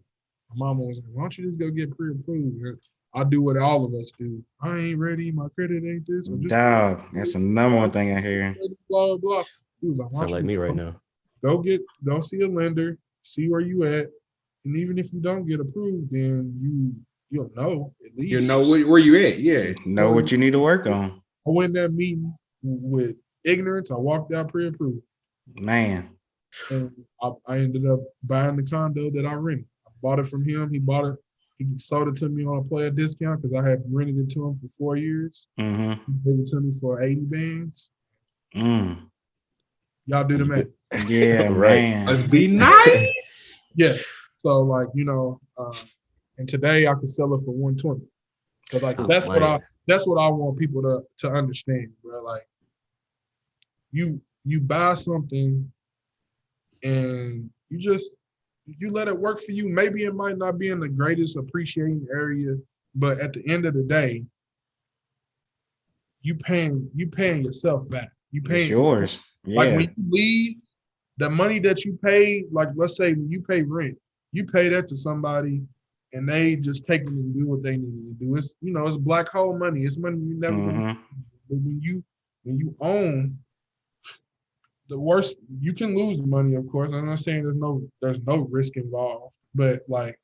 mama was like, why don't you just go get pre-approved? I'll do what all of us do. I ain't ready. My credit ain't this. Dog, that's the number one thing I hear. Blah, blah, blah. He was like, sound like me right now. Go see a lender, see where you at. And even if you don't get approved, then you'll know at least. You know where you at, yeah. Know what you need to work on. I went in that meeting with ignorance. I walked out pre-approved. Man. And I ended up buying the condo that I rented. I bought it from him. He bought it. He sold it to me on a player discount because I had rented it to him for 4 years. He gave it to me for 80 bands. Y'all do the math. Yeah, right. man. Let's be nice. Yeah. So like, and today I could sell it for 120. So like that's what I want people to understand, bro. Like you buy something and you let it work for you. Maybe it might not be in the greatest appreciating area, but at the end of the day, you paying yourself back. You It's paying yours. like Yeah. when you leave, the money that you pay, like let's say when you pay rent, you pay that to somebody and they just take it and do what they need to do. It's it's black hole money. It's money you never gonna Mm-hmm. see. But when you own, the worst, you can lose money, of course. I'm not saying there's no risk involved, but like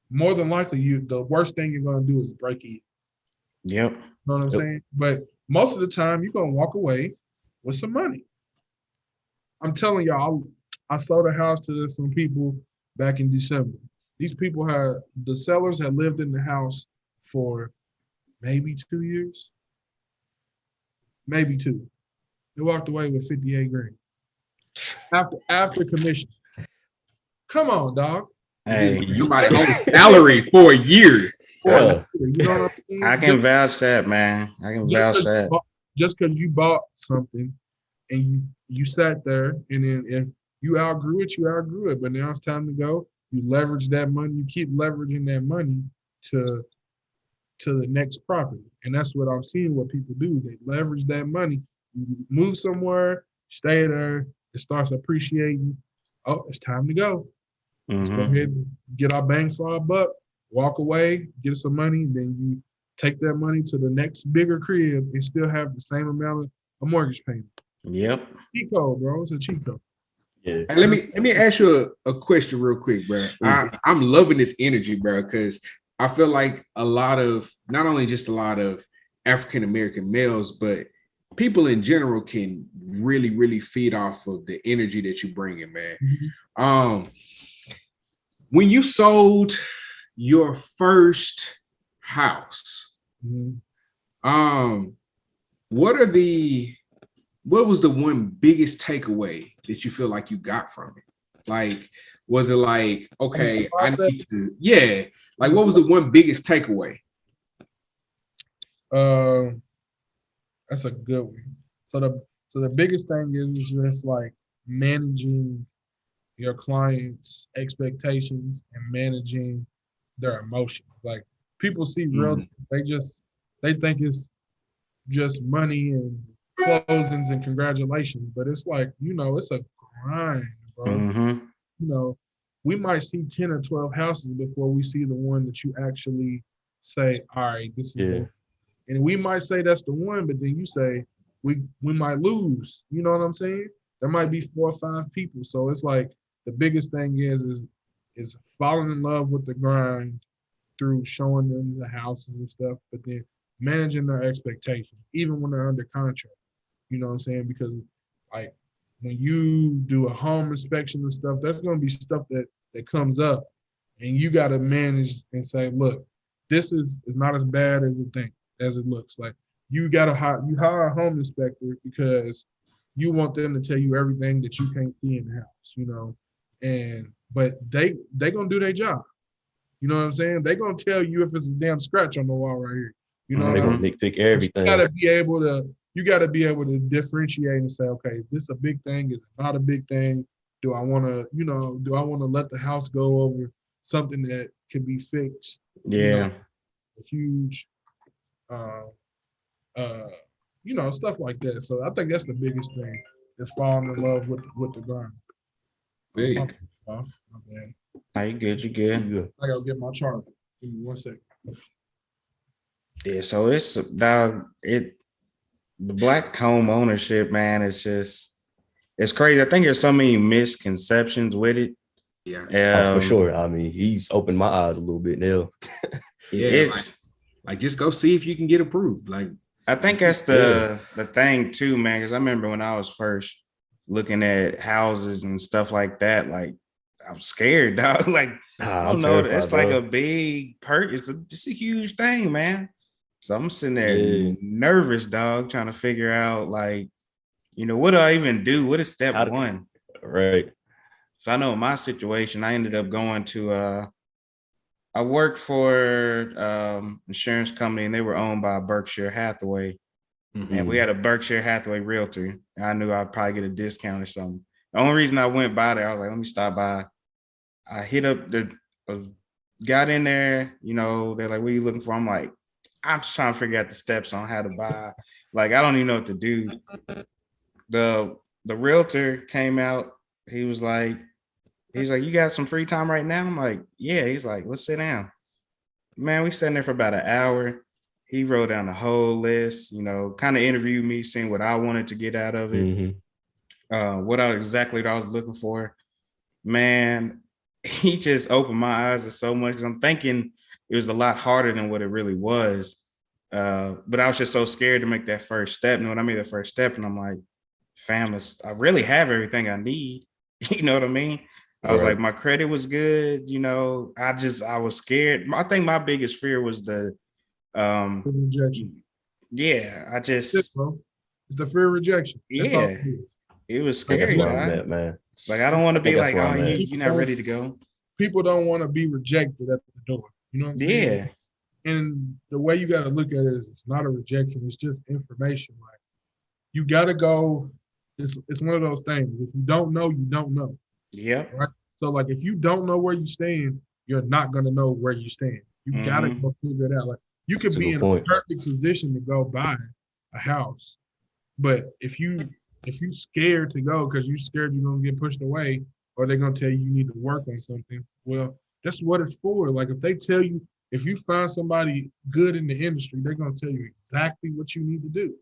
more than likely the worst thing you're gonna do is break even. Yep. You know what I'm Yep. saying? But most of the time you're gonna walk away with some money. I'm telling y'all, I sold a house to some people back in December. These people the sellers had lived in the house for maybe 2 years, maybe two. They walked away with 58 grand after commission. Come on, dog. Hey, Somebody on salary for a year. Yeah. You know what I'm saying? I can vouch that, man. I can vouch that. Just because you bought something and you sat there, and then if you outgrew it, you outgrew it. But now it's time to go. You leverage that money. You keep leveraging that money to the next property, and that's what I'm seeing. What people do, they leverage that money. You move somewhere, stay there. It starts appreciating. Oh, it's time to go. Let's go ahead and get our bang for our buck. Walk away, get some money, then you take that money to the next bigger crib and still have the same amount of mortgage payment. Yep. Cheat code, bro. It's a cheat code. Yeah. And let me ask you a question real quick, bro. I'm loving this energy, bro, because I feel like not only just a lot of African American males, but people in general can really, really feed off of the energy that you bring in, man. Mm-hmm. When you sold your first house, Mm-hmm. what was the one biggest takeaway that you feel like you got from it? Like, was it like, okay, I need to, yeah. Like, what was the one biggest takeaway? That's a good one. So the biggest thing is just like managing your clients' expectations and managing their emotions. Like people see real, they think it's just money and closings and congratulations, but it's like, it's a grind, bro. Mm-hmm. We might see 10 or 12 houses before we see the one that you actually say, all right, this is it. And we might say that's the one, but then you say we might lose. You know what I'm saying? There might be 4 or 5 people. So it's like the biggest thing is falling in love with the grind through showing them the houses and stuff, but then managing their expectations, even when they're under contract. You know what I'm saying? Because like when you do a home inspection and stuff, there's gonna be stuff that comes up, and you got to manage and say, look, this is not as bad as it looks. Like you hire a home inspector because you want them to tell you everything that you can't see in the house, but they gonna do their job. You know what I'm saying? They gonna tell you if it's a damn scratch on the wall right here. You know, They're gonna nitpick everything. You gotta be able to differentiate and say, okay, is this a big thing? Is it not a big thing? Do I want to let the house go over something that can be fixed? Yeah. A huge, stuff like that. So I think that's the biggest thing is falling in love with the grind. Big. Okay. Are you good? You good? I gotta get my chart. Give me 1 second. Yeah. So the black home ownership, man, it's crazy. I think there's so many misconceptions with it. Yeah. For sure. I mean, he's opened my eyes a little bit now. It's like just go see if you can get approved. Like I think that's the thing too, man. Because I remember when I was first looking at houses and stuff like that, like I'm scared, dog. Like I don't know, it's like a big it's a huge thing, man. So I'm sitting there nervous, dog, trying to figure out like, what do I even do? What is step one? Right. So I know in my situation, I ended up going to I worked for insurance company, and they were owned by Berkshire Hathaway. And we had a Berkshire Hathaway realtor. I knew I'd probably get a discount or something. The only reason I went by there, I was like, let me stop by. I hit up got in there, you know, they're like, what are you looking for? I'm like, I'm just trying to figure out the steps on how to buy. Like, I don't even know what to do. The realtor came out. He was like, you got some free time right now? I'm like, yeah. He's like, let's sit down. Man, we sat there for about an hour. He wrote down the whole list, you know, kind of interviewed me, seeing what I wanted to get out of it, what I was looking for. Man, he just opened my eyes to so much. I'm thinking it was a lot harder than what it really was. But I was just so scared to make that first step. And when I made the first step, and I'm like, fam, I really have everything I need. You know what I mean? I was like, my credit was good. You know, I was scared. I think my biggest fear was the rejection. Yeah, It's the fear of rejection. That's it was scary. That's where I'm at, man. Like, I don't want to be like, oh, you're not ready to go. People don't want to be rejected at the door. You know what I'm saying? Yeah. And the way you got to look at it is, it's not a rejection. It's just information. Like, you got to go. It's one of those things. If you don't know, you don't know. Yeah. Right. So, like, if you don't know where you stand, you're not gonna know where you stand. You gotta go figure it out. Like, you could be in a perfect position to go buy a house, but if you scared to go because you're scared you're gonna get pushed away, or they're gonna tell you need to work on something, well, that's what it's for. Like, if they tell you, if you find somebody good in the industry, they're gonna tell you exactly what you need to do.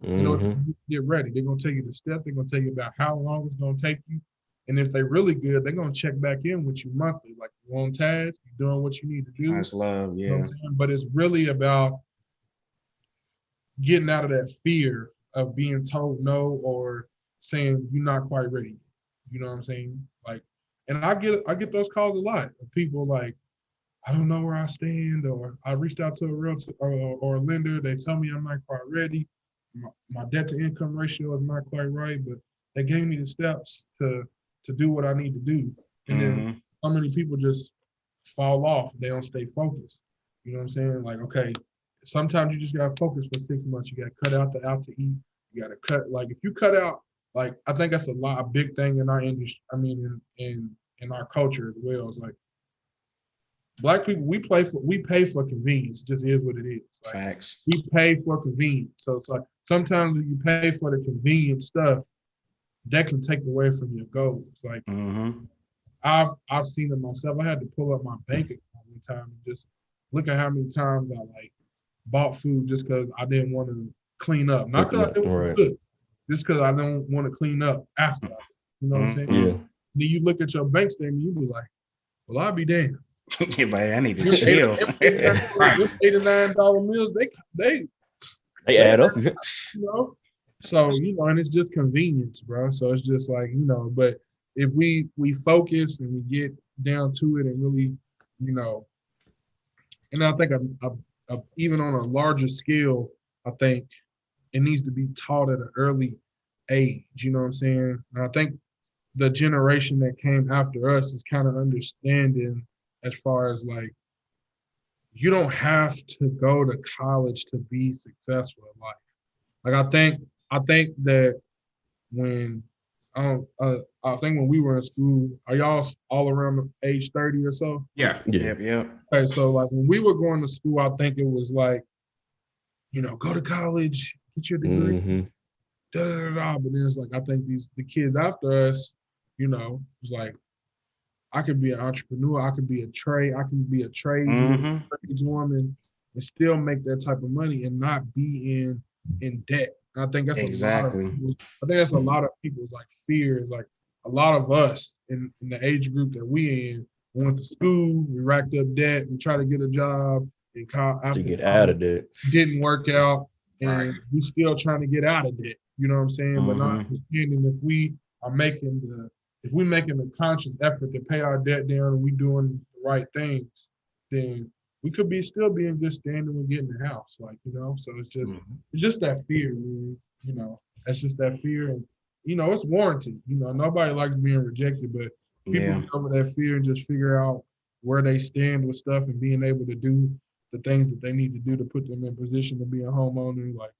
You know, get ready. They're gonna tell you the step. They're gonna tell you about how long it's gonna take you. And if they're really good, they're gonna check back in with you monthly. Like, you're on task, you're doing what you need to do. That's love, yeah. You know what I'm saying? But it's really about getting out of that fear of being told no, or saying you're not quite ready. You know what I'm saying? Like, and I get those calls a lot of people like, I don't know where I stand, or I reached out to a realtor or a lender. They tell me I'm not quite ready. My debt to income ratio is not quite right, but they gave me the steps to do what I need to do. And then how many people just fall off? They don't stay focused. You know what I'm saying? Like, okay, sometimes you just gotta focus for 6 months. You gotta cut out the out to eat. You gotta cut, like, if you cut out, like, I think that's a big thing in our industry. I mean, in our culture as well. It's like, Black people, we pay for convenience. It just is what it is. Like, facts. We pay for convenience. So it's like, sometimes when you pay for the convenient stuff, that can take away from your goals. Like, I've seen it myself. I had to pull up my bank account one time and just look at how many times I bought food just because I didn't want to clean up. Not because I didn't want to cook, just because I don't want to clean up after. You know what I'm saying? Yeah. Then you look at your bank statement, you be like, well, I'll be damned. Yeah, but I need to chill. $8 or $9 meals, they add up. You know? So, you know, and it's just convenience, bro. So it's just like, you know, but if we focus and we get down to it and really, you know, and I think even on a larger scale, I think it needs to be taught at an early age, you know what I'm saying? And I think the generation that came after us is kind of understanding as far as like, you don't have to go to college to be successful in life. Like, I think that when I think when we were in school, are y'all all around age 30 or so? Yeah. Yep. Okay, so like when we were going to school, I think it was like, you know, go to college, get your degree, But then it's like, I think the kids after us, you know, was like, I could be an entrepreneur, I can be a tradeswoman and still make that type of money and not be in debt. And I think that's a lot of people's like fears. Like, a lot of us in the age group that we went to school, we racked up debt, we tried to get a job to get out of debt. Didn't work out, and we still trying to get out of debt. You know what I'm saying? But not understanding if we making a conscious effort to pay our debt down and we doing the right things, then we could still be in good standing with getting the house. Like, you know, so it's just that fear, man. You know, that's just that fear. And, you know, it's warranted. You know, nobody likes being rejected, but people get over that fear and just figure out where they stand with stuff and being able to do the things that they need to do to put them in position to be a homeowner, like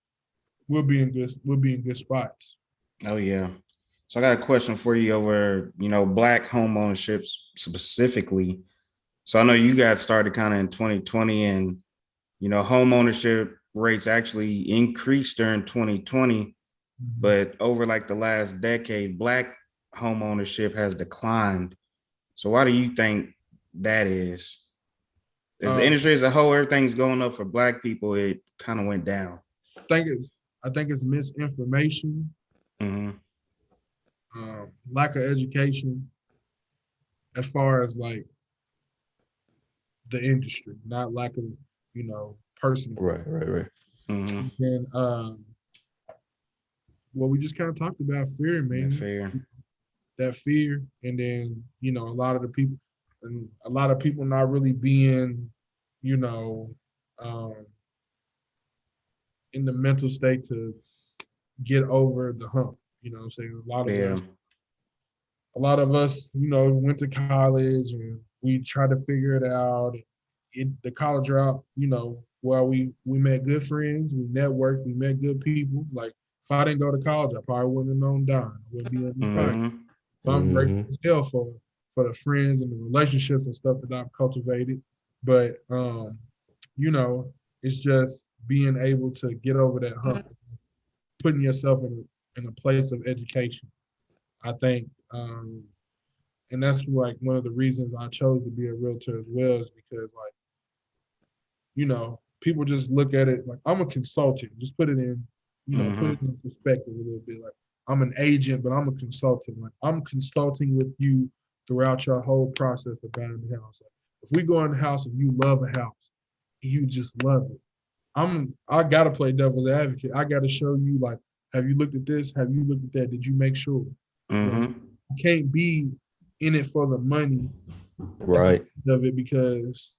we'll be in good spots. Oh yeah. So I got a question for you over, Black home ownership specifically. So I know you got started kind of in 2020, and home ownership rates actually increased during 2020, but over like the last decade, Black home ownership has declined. So why do you think that is? As the industry as a whole, everything's going up for Black people, it kind of went down. I think it's misinformation, lack of education, as far as like the industry, not lack of personal. Right. And well, we just kind of talked about fear, man. That fear, and then a lot of people not really being, in the mental state to get over the hump. You know what I'm saying? A lot of us, went to college and we tried to figure it out. The college route, well, we met good friends, we networked, we met good people. Like if I didn't go to college, I probably wouldn't have known Don. I wouldn't be in the podcast. So I'm grateful as hell for the friends and the relationships and stuff that I've cultivated. But it's just being able to get over that hump, putting yourself in a place of education. I think, and that's like one of the reasons I chose to be a realtor as well, is because people just look at it like I'm a consultant. Just put it in, put it in perspective a little bit. Like I'm an agent, but I'm a consultant. Like I'm consulting with you throughout your whole process of buying the house. Like, if we go in the house and you love a house, and you just love it, I gotta play devil's advocate. I gotta show you, like, have you looked at this? Have you looked at that? Did you make sure? You can't be in it for the money, right? Of it, because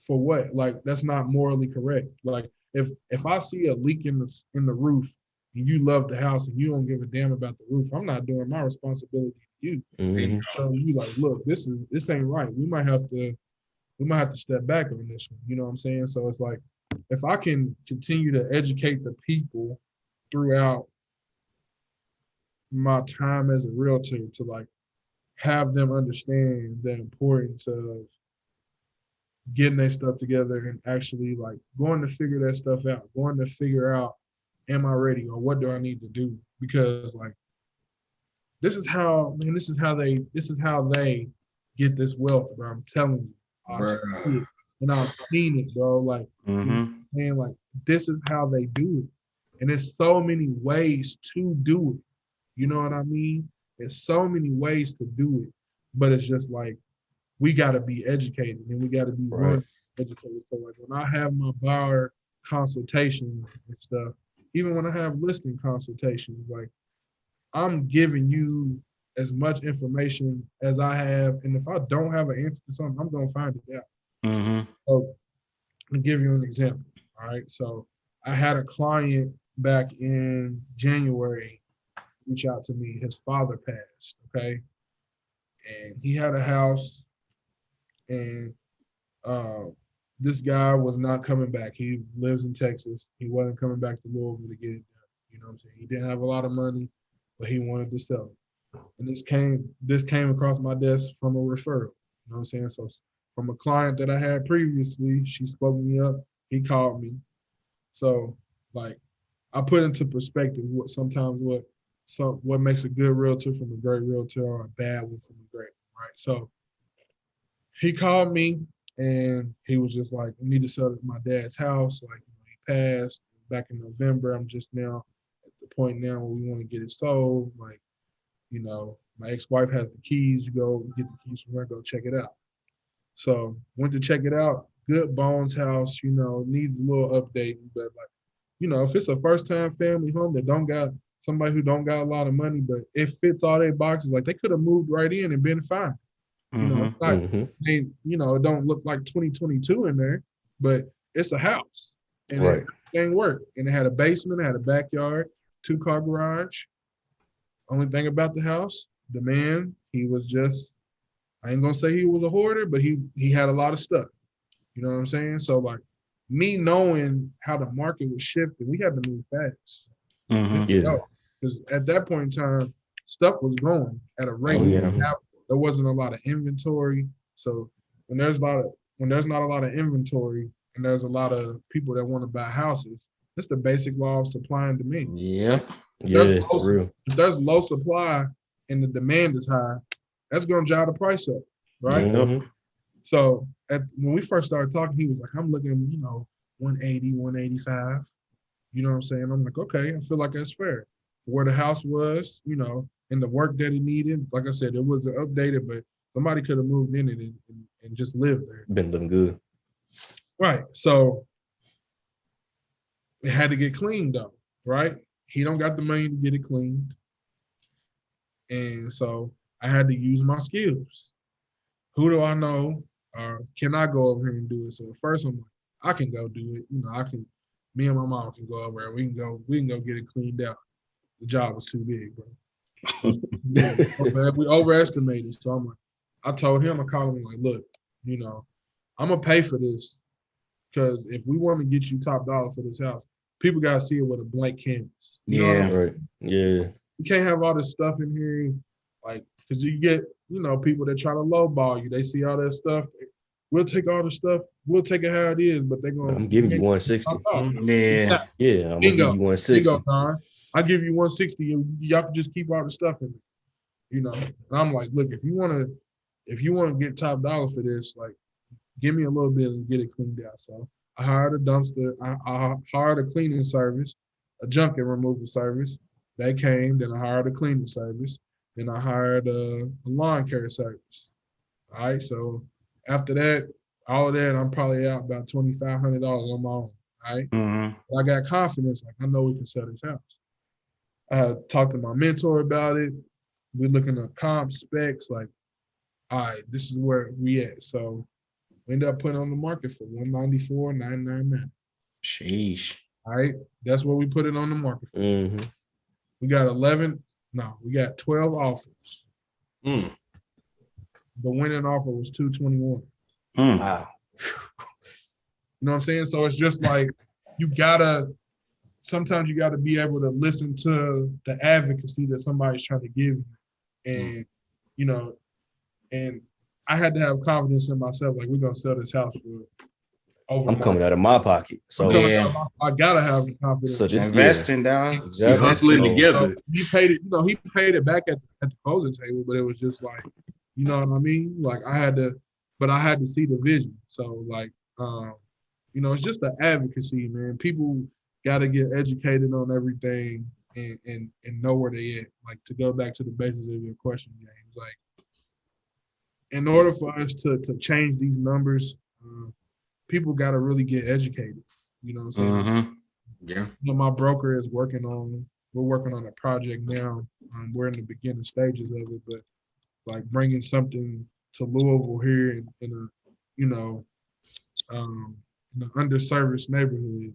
for what? Like that's not morally correct. Like if I see a leak in the roof and you love the house and you don't give a damn about the roof, I'm not doing my responsibility to you and showing you like, look, this ain't right. We might have to step back on this one. You know what I'm saying? So it's like if I can continue to educate the people throughout my time as a realtor to like have them understand the importance of getting their stuff together and actually like going to figure that stuff out, going to figure out, am I ready or what do I need to do? Because like, this is how they get this wealth, bro. I'm telling you. I've seen it, and I've seen it, bro. Like, man, like this is how they do it. And there's so many ways to do it. You know what I mean? There's so many ways to do it, but it's just like we got to be educated and we got to be educated. So like when I have my buyer consultations and stuff, even when I have listing consultations, like I'm giving you as much information as I have, and if I don't have an answer to something, I'm gonna find it out. So I'll give you an example. All right, so I had a client back in January reach out to me. His father passed, okay? And he had a house, and this guy was not coming back. He lives in Texas. He wasn't coming back to Louisville to get it done. You know what I'm saying? He didn't have a lot of money, but he wanted to sell it. And this came across my desk from a referral. You know what I'm saying? So from a client that I had previously, she spoke me up. He called me. So like I put into perspective what makes a good realtor from a great realtor or a bad one from a great one, right? So he called me and he was just like, I need to sell my dad's house. Like, he passed back in November. I'm just now at the point now where we want to get it sold. Like, my ex-wife has the keys. You go get the keys from her, go check it out. So went to check it out. Good bones house, needs a little updating, but like, if it's a first-time family home that don't got somebody who don't got a lot of money, but it fits all their boxes, like they could have moved right in and been fine. It's not, it don't look like 2022 in there, but it's a house and it ain't work. And it had a basement, it had a backyard, 2-car garage. Only thing about the house, the man, he was just I ain't gonna say he was a hoarder, but he had a lot of stuff. You know what I'm saying? So like me knowing how the market was shifting, we had to move fast. Yeah. Because at that point in time, stuff was going at a rate. There wasn't a lot of inventory. So when there's not a lot of inventory and there's a lot of people that want to buy houses, it's the basic law of supply and demand. Yeah. If there's low supply and the demand is high, that's going to drive the price up, right? So when we first started talking, he was like, I'm looking, 180, 185. You know what I'm saying? I'm like, okay, I feel like that's fair. Where the house was, and the work that it needed, like I said, it was updated, but somebody could have moved in it and just lived there. Been living good. Right. So it had to get cleaned though, right? He don't got the money to get it cleaned. And so I had to use my skills. Who do I know? Or can I go over here and do it? So at first I'm like, I can go do it. Me and my mom can go over there. We can go get it cleaned out. The job was too big, bro. We overestimated. So I'm like, I told him, I called him like, look, I'm gonna pay for this because if we want to get you top dollar for this house, people gotta see it with a blank canvas. You know what I mean? Right. Yeah. You can't have all this stuff in here, like, because you get, people that try to lowball you. They see all that stuff. We'll take all the stuff. We'll take it how it is, but they're going to. I'm giving you 160. Yeah, I'm going to give you 160. Bingo, Don. I give you 160. Y'all can just keep all the stuff in it. And I'm like, look, if you want to get top dollar for this, like, give me a little bit and get it cleaned out. So I hired a dumpster. I hired a cleaning service, a junk and removal service. They came. Then I hired a cleaning service. Then I hired a lawn care service. All right. So after that, all of that, I'm probably out about $2,500 on my own. All right. I got confidence. Like, I know we can sell this house. I talked to my mentor about it. We're looking at comp specs. Like, all right, this is where we at. So we ended up putting on the market for $194,999. Sheesh. All right. That's what we put it on the market for. We got 12 offers. The winning offer was $221. Wow. You know what I'm saying? So it's just like sometimes you gotta be able to listen to the advocacy that somebody's trying to give you. And, and I had to have confidence in myself, like, we're gonna sell this house for over. I'm coming out of my pocket. So I gotta have the confidence. So just investing down. Exactly. Hustling together. So he paid it, he paid it back at the closing table, but it was just like, you know what I mean? Like, I had to see the vision. So like, it's just the advocacy, man. People gotta get educated on everything and know where they at. Like, to go back to the basis of your question, James, like, in order for us to change these numbers, people gotta really get educated. You know what I'm saying? Yeah. My broker is we're working on a project now. We're in the beginning stages of it, but like bringing something to Louisville here in an underserviced neighborhood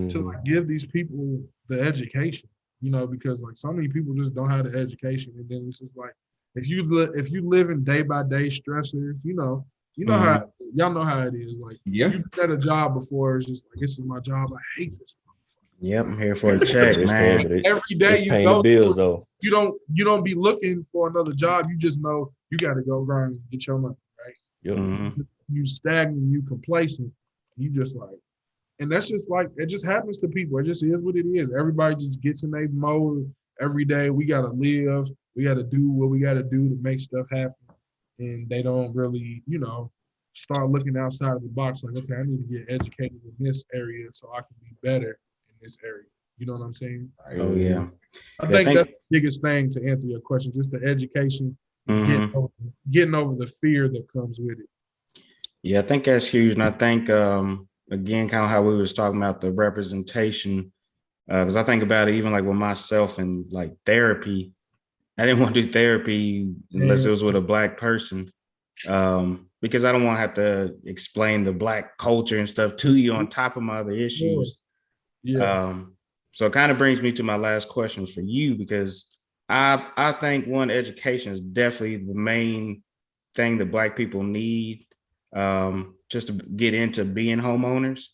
to like give these people the education, because like so many people just don't have the education, and then it's just like if you live in day by day stressors, how y'all know how it is. Like, you've been at a job before, it's just like, this is my job. I hate this. Yep, I'm here for a check, man. Every day you paying go the bills though. You don't be looking for another job. You just know you got to go grind and get your money, right? Yep. You stagnant, you complacent, you just like, and that's just like, it just happens to people. It just is what it is. Everybody just gets in their mode every day. We got to live. We got to do what we got to do to make stuff happen. And they don't really, start looking outside of the box. Like, okay, I need to get educated in this area so I can be better in this area. You know what I'm saying? Oh yeah. I think that's the biggest thing to answer your question, just the education, getting over the fear that comes with it. Yeah, I think that's huge. And I think, again, kind of how we was talking about the representation, because I think about it even like with myself and like therapy. I didn't want to do therapy unless it was with a Black person, because I don't want to have to explain the Black culture and stuff to you on top of my other issues. So it kind of brings me to my last question for you, because I think education is definitely the main thing that Black people need just to get into being homeowners.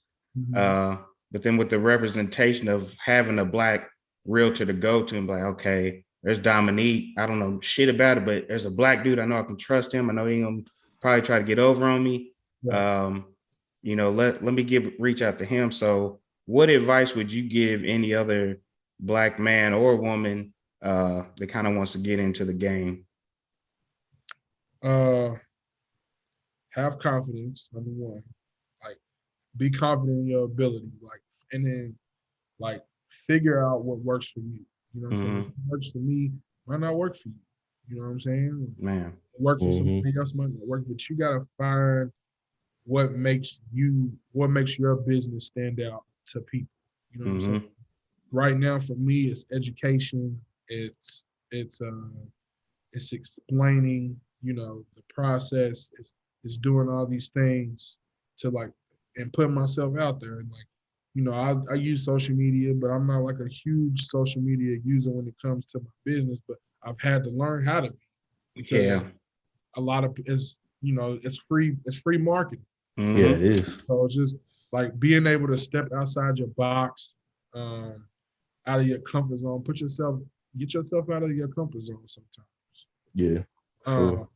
But then with the representation of having a Black realtor to go to and be like, okay, there's Dominique. I don't know shit about it, but there's a Black dude. I know I can trust him. I know he gonna probably try to get over on me. Yeah. Let me reach out to him. So what advice would you give any other Black man or woman that kind of wants to get into the game? Have confidence, number one. Like, be confident in your ability. Like, and then like figure out what works for you. You know what I'm saying? What works for me might not work for you. You know what I'm saying? Man. It works for somebody else, might not work, but you gotta find what makes your business stand out to people. You know what I'm saying? Right now for me, it's education, it's explaining, the process, it's doing all these things to like and putting myself out there. And like, I use social media, but I'm not like a huge social media user when it comes to my business, but I've had to learn how to be. Because a lot of it's free marketing. Yeah, it is. So it's just like being able to step outside your box, out of your comfort zone, get yourself out of your comfort zone sometimes. Yeah, sure.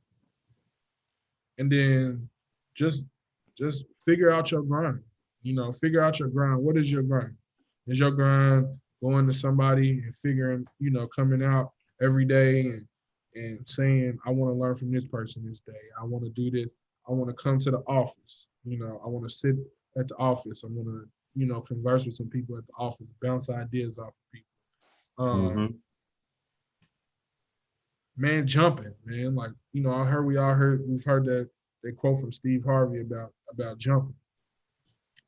And then just figure out your grind. Figure out your grind. What is your grind? Is your grind going to somebody and figuring, coming out every day and saying, I want to learn from this person this day. I want to do this. I want to come to the office. I want to sit at the office. I want to, converse with some people at the office, bounce ideas off of people. Man, jumping, man. Like, we've heard that quote from Steve Harvey about jumping,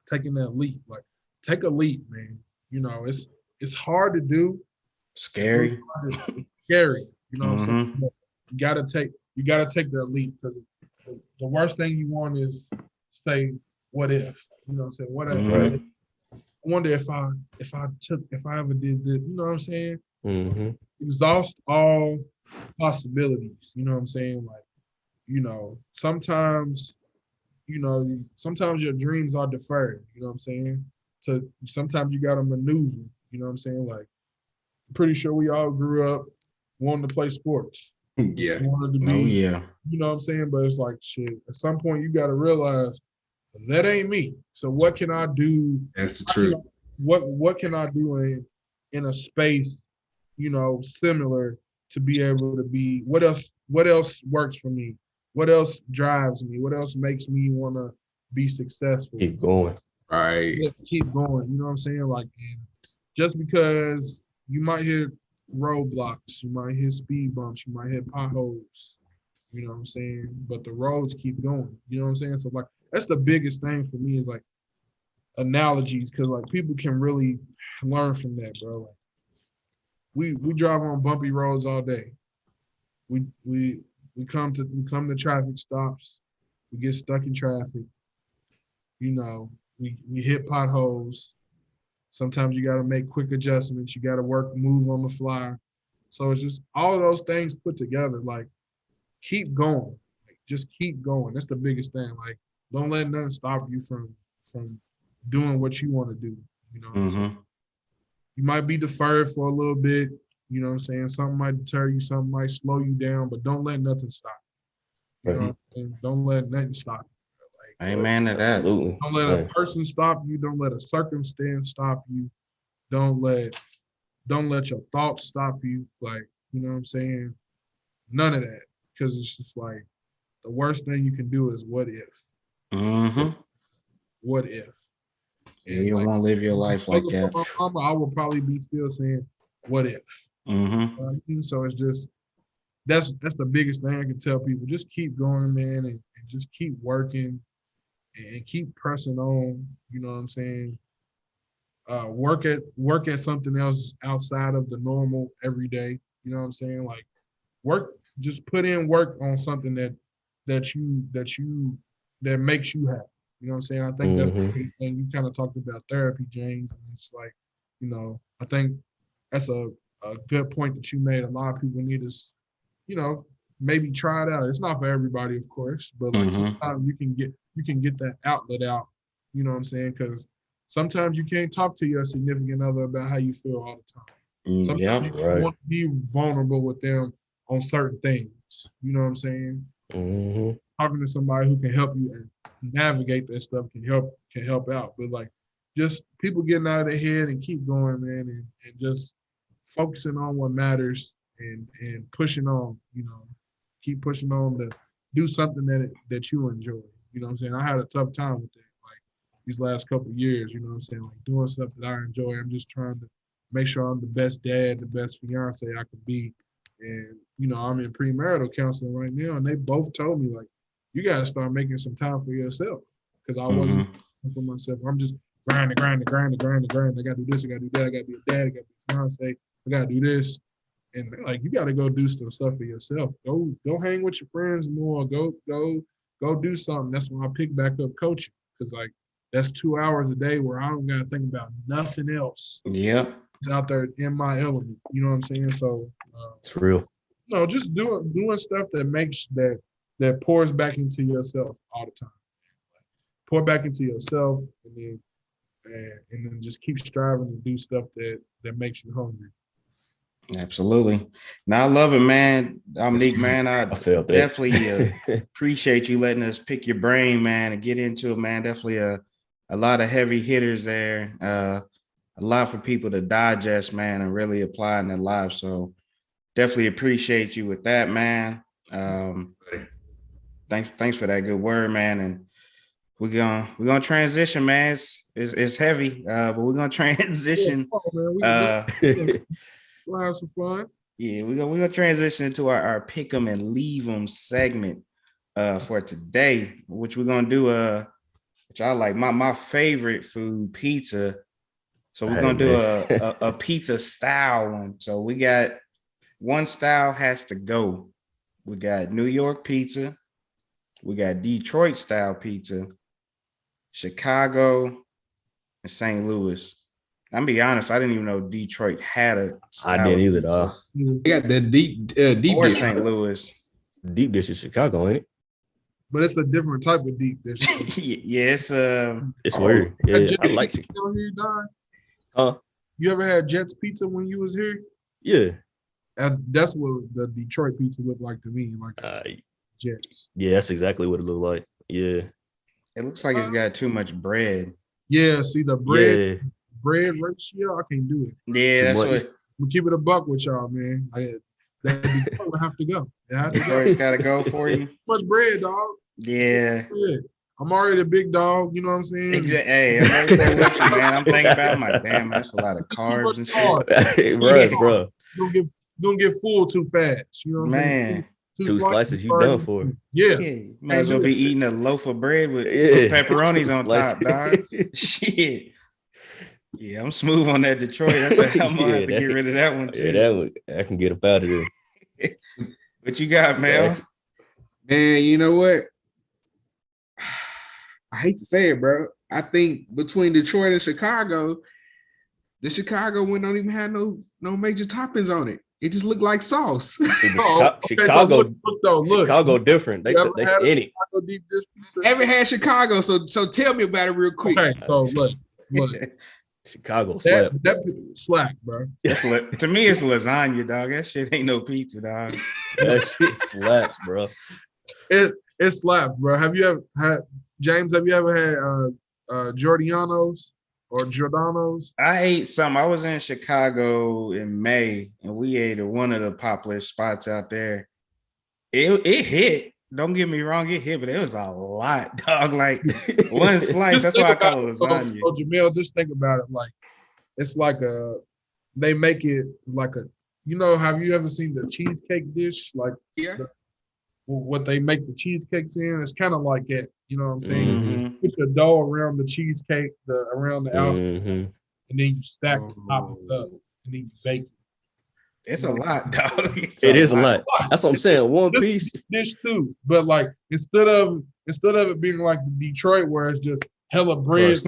taking that leap. Like, take a leap, man. It's hard to do. Scary. Scary. You gotta take that leap, because the worst thing you want is say, what if? Say, what if? Right. I wonder if I ever did this, you know what I'm saying? Exhaust all possibilities, you know what I'm saying? Like, sometimes your dreams are deferred, you know what I'm saying? Sometimes you gotta maneuver, you know what I'm saying? Like, I'm pretty sure we all grew up wanting to play sports. Yeah. Wanted to be, you know what I'm saying? But it's like, shit, at some point you gotta realize that ain't me. So what can I do? That's the truth. What can I do in a space, similar, to be able to be, what else works for me? What else drives me? What else makes me want to be successful? Keep going. Right. Yeah, keep going. You know what I'm saying? Like, just because you might hit roadblocks, you might hit speed bumps, you might hit potholes, you know what I'm saying? But the roads keep going. You know what I'm saying? So like, that's the biggest thing for me, is like analogies, because like people can really learn from that, bro. Like, we drive on bumpy roads all day. We come to traffic stops. We get stuck in traffic. We hit potholes. Sometimes you got to make quick adjustments. You got to move on the fly. So it's just all of those things put together. Like, keep going. Like, just keep going. That's the biggest thing. Like, don't let nothing stop you from doing what you want to do. You know what I'm saying? You might be deferred for a little bit. You know what I'm saying? Something might deter you. Something might slow you down. But don't let nothing stop you. You know what I'm saying? Don't let nothing stop you. Like, amen to that. Absolutely. Don't let a person stop you. Don't let a circumstance stop you. Don't let your thoughts stop you. Like, you know what I'm saying? None of that. Because it's just like, the worst thing you can do is what if. What if? And you don't want to live your life like that. My mama, I would probably be still saying, what if? So it's just, that's the biggest thing I can tell people. Just keep going, man, and just keep working and keep pressing on. You know what I'm saying? Work at something else outside of the normal every day. You know what I'm saying? Like, just put in work on something that makes you happy. You know what I'm saying? I think that's the big thing. You kind of talked about therapy, James, and it's like, I think that's a good point that you made. A lot of people need to, maybe try it out. It's not for everybody, of course, but like sometimes you can get that outlet out. You know what I'm saying? Because sometimes you can't talk to your significant other about how you feel all the time. Sometimes you want to be vulnerable with them on certain things. You know what I'm saying? Talking to somebody who can help you navigate that stuff can help out. But like just people getting out of their head and keep going, man, and just focusing on what matters and pushing on, you know, keep pushing on to do something that you enjoy. You know what I'm saying? I had a tough time with that, like these last couple of years, you know what I'm saying? Like doing stuff that I enjoy. I'm just trying to make sure I'm the best dad, the best fiance I could be. And, you know, I'm in premarital counseling right now, and they both told me, like, you got to start making some time for yourself. Because I wasn't for myself. I'm just grinding. I got to do this, I got to do that, I got to be a dad, I got to be a fiance, I got to do this. And like, you got to go do some stuff for yourself. Go hang with your friends more. Go do something. That's when I pick back up coaching, because like that's 2 hours a day where I don't got to think about nothing else. Yep. It's out there in my element. You know what I'm saying? So it's real. No, just doing stuff that makes that pours back into yourself all the time. Pour back into yourself, and then just keep striving to do stuff that makes you hungry. Absolutely. Now I love it, man. Dominique, man, I felt that. Definitely appreciate you letting us pick your brain, man, and get into it, man. Definitely a lot of heavy hitters there. A lot for people to digest, man, and really apply in their lives. So definitely appreciate you with that, man. Thanks for that good word, man. And we're gonna transition, man. It's heavy, but we're gonna transition. We'll have some fun. Yeah, we're gonna transition into our pick 'em and leave 'em segment for today, which we're gonna do which I like my favorite food, pizza. So we're gonna do a pizza style one. So we got one style has to go. We got New York pizza, we got Detroit style pizza, Chicago, and St. Louis. I'm be honest, I didn't even know Detroit had a style. I didn't either, dog. You got the deep or dish. St. Louis. Deep dish is Chicago, ain't it? But it's a different type of deep dish. Yes, it's weird. Yeah, I like it. Huh? You ever had Jets pizza when you was here? Yeah. That's what the Detroit pizza looked like to me, like Jets. Yeah, that's exactly what it looked like. Yeah. It looks like it's got too much bread. Yeah, see the bread ratio, I can't do it. Yeah, that's what. We keep it a buck with y'all, man. That would have to go. It's got to go for you. Too much bread, dog. Yeah. I'm already a big dog, you know what I'm saying? Exactly. Hey, I'm right there with you, man. I'm thinking about it. I'm like, damn, that's a lot of carbs and shit. Bro. You're gonna get full too fast. You know what I'm saying? Two slices, you done for. Yeah. Might as well be eating a loaf of bread with some pepperonis on top, dog. Shit. Yeah, I'm smooth on that Detroit. That's I'm gonna have to get rid of that one too. Yeah, that one, I can get up out of there. What you got, Mel? Man, you know what? I hate to say it, bro. I think between Detroit and Chicago, the Chicago one don't even have no major toppings on it. It just looked like sauce. Chicago different. They in it. Haven't had Chicago, so tell me about it real quick. Okay, so look. Chicago slap. That slack, bro. To me, it's lasagna, dog. That shit ain't no pizza, dog. That shit slaps, bro. It slaps, bro. Have you ever had James? Have you ever had Giordano's or Giordano's? I ate some. I was in Chicago in May, and we ate at one of the popular spots out there. It hit. Don't get me wrong, it hit, but it was a lot, dog. Like one slice. That's why I call it lasagna. So Jamil, just think about it. Like it's like they make it like have you ever seen the cheesecake dish? Like what they make the cheesecakes in? It's kind of like it. You know what I'm saying? Mm-hmm. Put the dough around the cheesecake, around the outside, and then you stack the toppings up, and then you bake it. It's a lot, dog. It is a lot. That's what I'm saying. One piece dish too, but like instead of it being like the Detroit where it's just hella bread,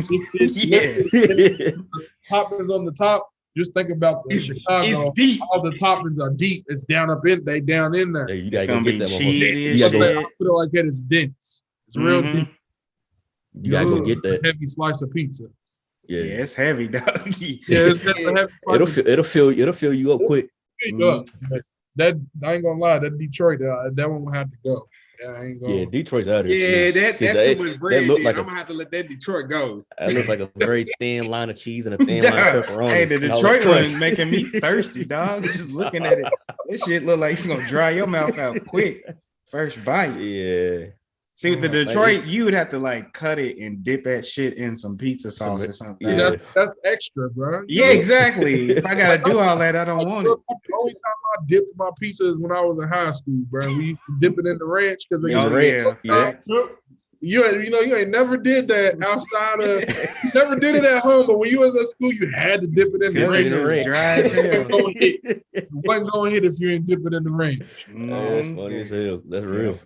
toppings on the top, Just think about the Chicago. It's deep. All the toppings are deep. It's down in there. Hey, you It's gotta go gonna get be that motherfucker. cheesy You as gotta go, I shit. put it like that. It's dense. It's real Mhm. deep. you gotta go get A that. heavy slice of pizza. Yeah, Yeah. it's heavy, dog. Yeah, it's definitely a heavy slice It'll fill you up quick. up. That I ain't gonna lie. That Detroit, that one will have to go. Yeah, I ain't gonna. Yeah, Detroit's out of there. Yeah, Because that's too much bread. look like I'm gonna have to let that Detroit go. that looks like a very thin line of cheese and a thin line of pepperoni. Hey, the and all that Detroit one crust. making me thirsty, dog. Just looking at it, this shit look like it's gonna dry your mouth out quick. First bite. Yeah. See, with the Detroit, you would have to like cut it and dip that shit in some pizza sauce or something. Yeah. That's extra, bro. Yeah, exactly. If I gotta do all that, I don't want it. The only time I dipped my pizza is when I was in high school, bro. We used to dip it in the ranch because In the ranch, yeah. You ain't never did that outside of. You never did it at home, but when you was at school, you had to dip it in the Cause ranch. it was dry as hell. It wasn't going to hit if you ain't dip it in the ranch. That's funny as hell. That's real.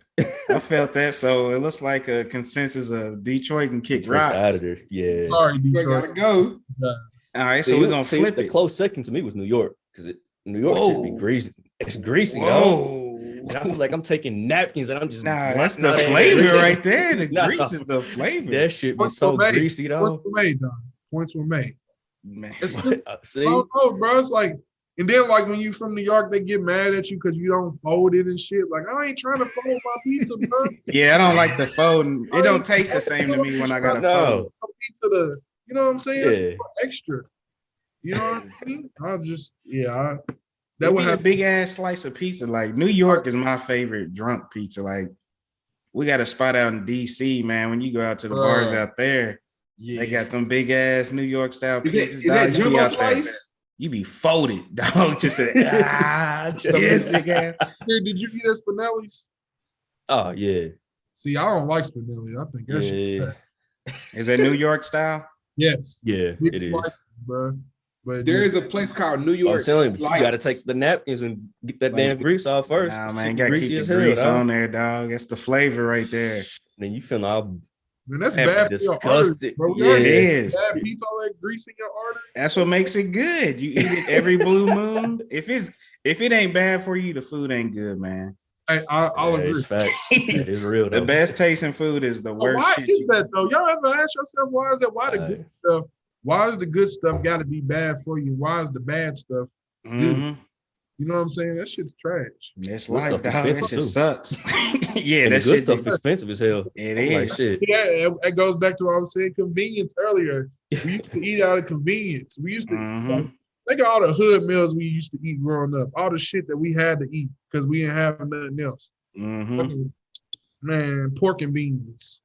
I felt that, so it looks like a consensus of Detroit and kick Detroit's rocks. out of there. Yeah. Sorry, You Detroit. gotta go. All right, so we're gonna flip the it. close second to me was New York because New York should be Whoa. greasy. It's greasy, dog. Whoa. And I feel like I'm taking napkins and I'm just Nah, that's blasting the out that flavor grease. right there. The Nah. grease is the flavor. That shit be Points so were made. greasy, dog. Points were made, dog. Points were made. Man. It's just, See, I don't know, bro. It's like, and then like when you from New York, they get mad at you because you don't fold it and shit. Like, I ain't trying to fold my pizza, bro. Yeah, I don't like the folding. It don't taste the same to me when I gotta fold. Pizza you know what I'm saying? Yeah. It's extra. You know what I mean? That That would would have have a big ass slice of pizza. Like New York is my favorite drunk pizza. Like we got a spot out in DC, man. When you go out to the bars out there, they got them big ass New York style pizzas. Is that dog. You be jumbo out there, slice? you be folded, dog. Just big ass. Here, did you eat at Spinelli's? oh yeah, See, I don't like Spinelli. I think that shit. yeah, Is that New York style? Yes. yeah. Big It is. slices, bro. But There is a place called New York. I'm telling you, but you got to Slice. take the napkins and get that Like, damn grease off first. Nah, Shit man, be gotta greasy keep the as hell, grease dog. on there, dog. That's the flavor right there. Then you feel all man, that's Have bad for your arteries, disgusted. bro. Yeah. It is. Bad pizza, all that grease in your arteries. That's what makes it good. You eat it every blue moon. If it ain't bad for you, the food ain't good, man. Hey, I'll agree. It's facts. That is real. The Though. best tasting food is the But worst why shit. is that though? Y'all ever ask yourself why is that? Why the good stuff? Why is the good stuff got to be bad for you? Why is the bad stuff? Mhm. You know what I'm saying? That shit's trash. It's Good like stuff that shit expensive, too. sucks. Yeah, And that the good shit stuff expensive as hell. It I'm like is. shit. Yeah, it goes back to what I was saying convenience earlier. We used to eat out of convenience. We used to Mhm. think of all the hood meals we used to eat growing up, all the shit that we had to eat because we didn't have nothing else. Mhm. Man, pork and beans.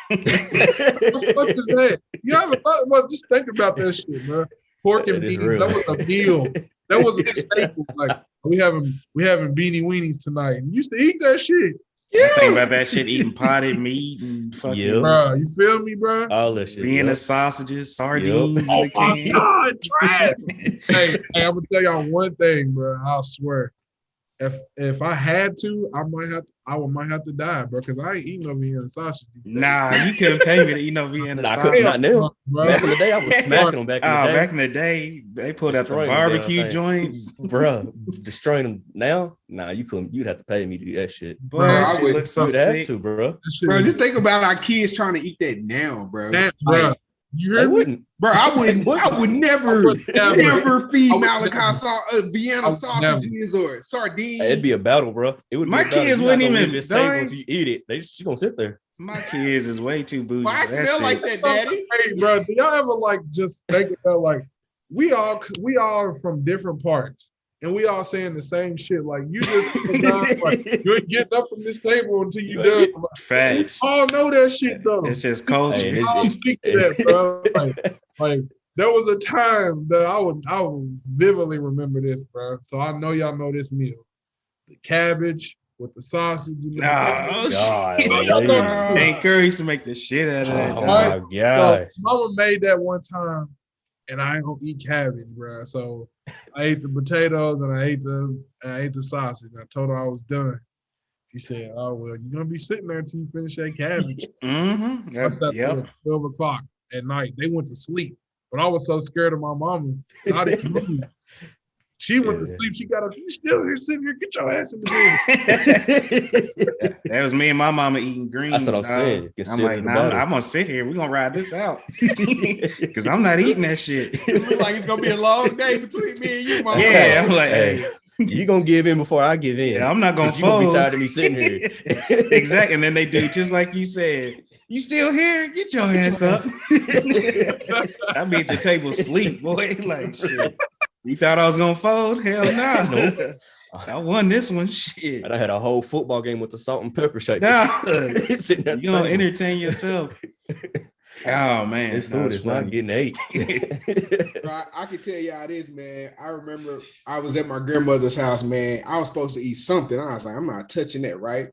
What the fuck is that? You ever thought about? Just think about that shit, bro. Pork and That is beans. real. That was a meal. That was a staple. Like we having beanie weenies tonight. And you used to eat that shit. I think about that shit, eating potted meat and fucking Yeah. Bro, you feel me, bro? All that shit. Vienna Yep. sausages, sardines. Oh in the my can. God, trash. hey, I'm gonna tell y'all one thing, bro. I'll swear. If I had to, I might have to die, bro, because I ain't eating no Vienna sausage. these days. Nah, you couldn't pay me to eat no Vienna Nah, I sausage. couldn't. Not now. Bro. Back in the day, I was smacking them. Back in the day, Back in the day, they put out the Destroying them barbecue damn joints. Bruh, destroying them now. Nah, you couldn't. You'd have to pay me to do that shit. Boy, Bro, that I shit would- looks so You'd have sick. to, bro. That shit Bro, is- just think about our kids trying to eat that now, bro. bro, Like, you They heard me? wouldn't. bro, I would never, never. never feed I would Malachi Vienna I would sausages or sardines. It'd be a battle, bro. It would My be a battle. kids You're not wouldn't gonna even- leave it savor dog. until you eat it. She gonna sit there. My kids is way too bougie. Why I for that smell shit. like that, Daddy? Hey, bro, do y'all ever like just think about like we all are from different parts and we all saying the same shit. Like you just like, you ain't getting up from this table until you You done. ain't Like, Facts. we all know that shit though. It's just culture. Hey, We all speak to that, bro. Like there was a time that I would vividly remember this, bro. So I know y'all know this meal: the cabbage with the sausage. And the Nah, potato. God, y'all know man. this. Aunt Curry used to make the shit out of that. Oh dog. my god. So mama made that one time, and I ain't gonna eat cabbage, bro. So I ate the potatoes and I ate the sausage. I told her I was done. She said, "Oh well, you're gonna be sitting there until you finish that cabbage." Mhm. I sat there Yep. at 12 o'clock at night. They went to sleep But I was so scared of my mama. I didn't move. She went to sleep. She got up. You still here sitting here? Get your ass in the bed. That was me and my mama eating greens. That's what I'm saying. I'm like, nah, I'm gonna sit here. We're gonna ride this out. Because I'm not eating that shit. It looks like it's gonna be a long day between me and you, mama. Yeah, I'm like, hey. You gonna give in before I give in. Yeah, I'm not gonna fold. You gonna be tired of me sitting here. Exactly. And then they do just like you said. You still here? Get your ass up. I made the table sleep, boy. Like shit. You thought I was gonna fold? Hell no. Nope. I won this one. Shit. I had a whole football game with the salt and pepper shake. Nah. You gonna entertain yourself. Oh man, this food is not getting ate. Bro, I can tell y'all this, man. I remember I was at my grandmother's house, man. I was supposed to eat something. I was like, I'm not touching that, right?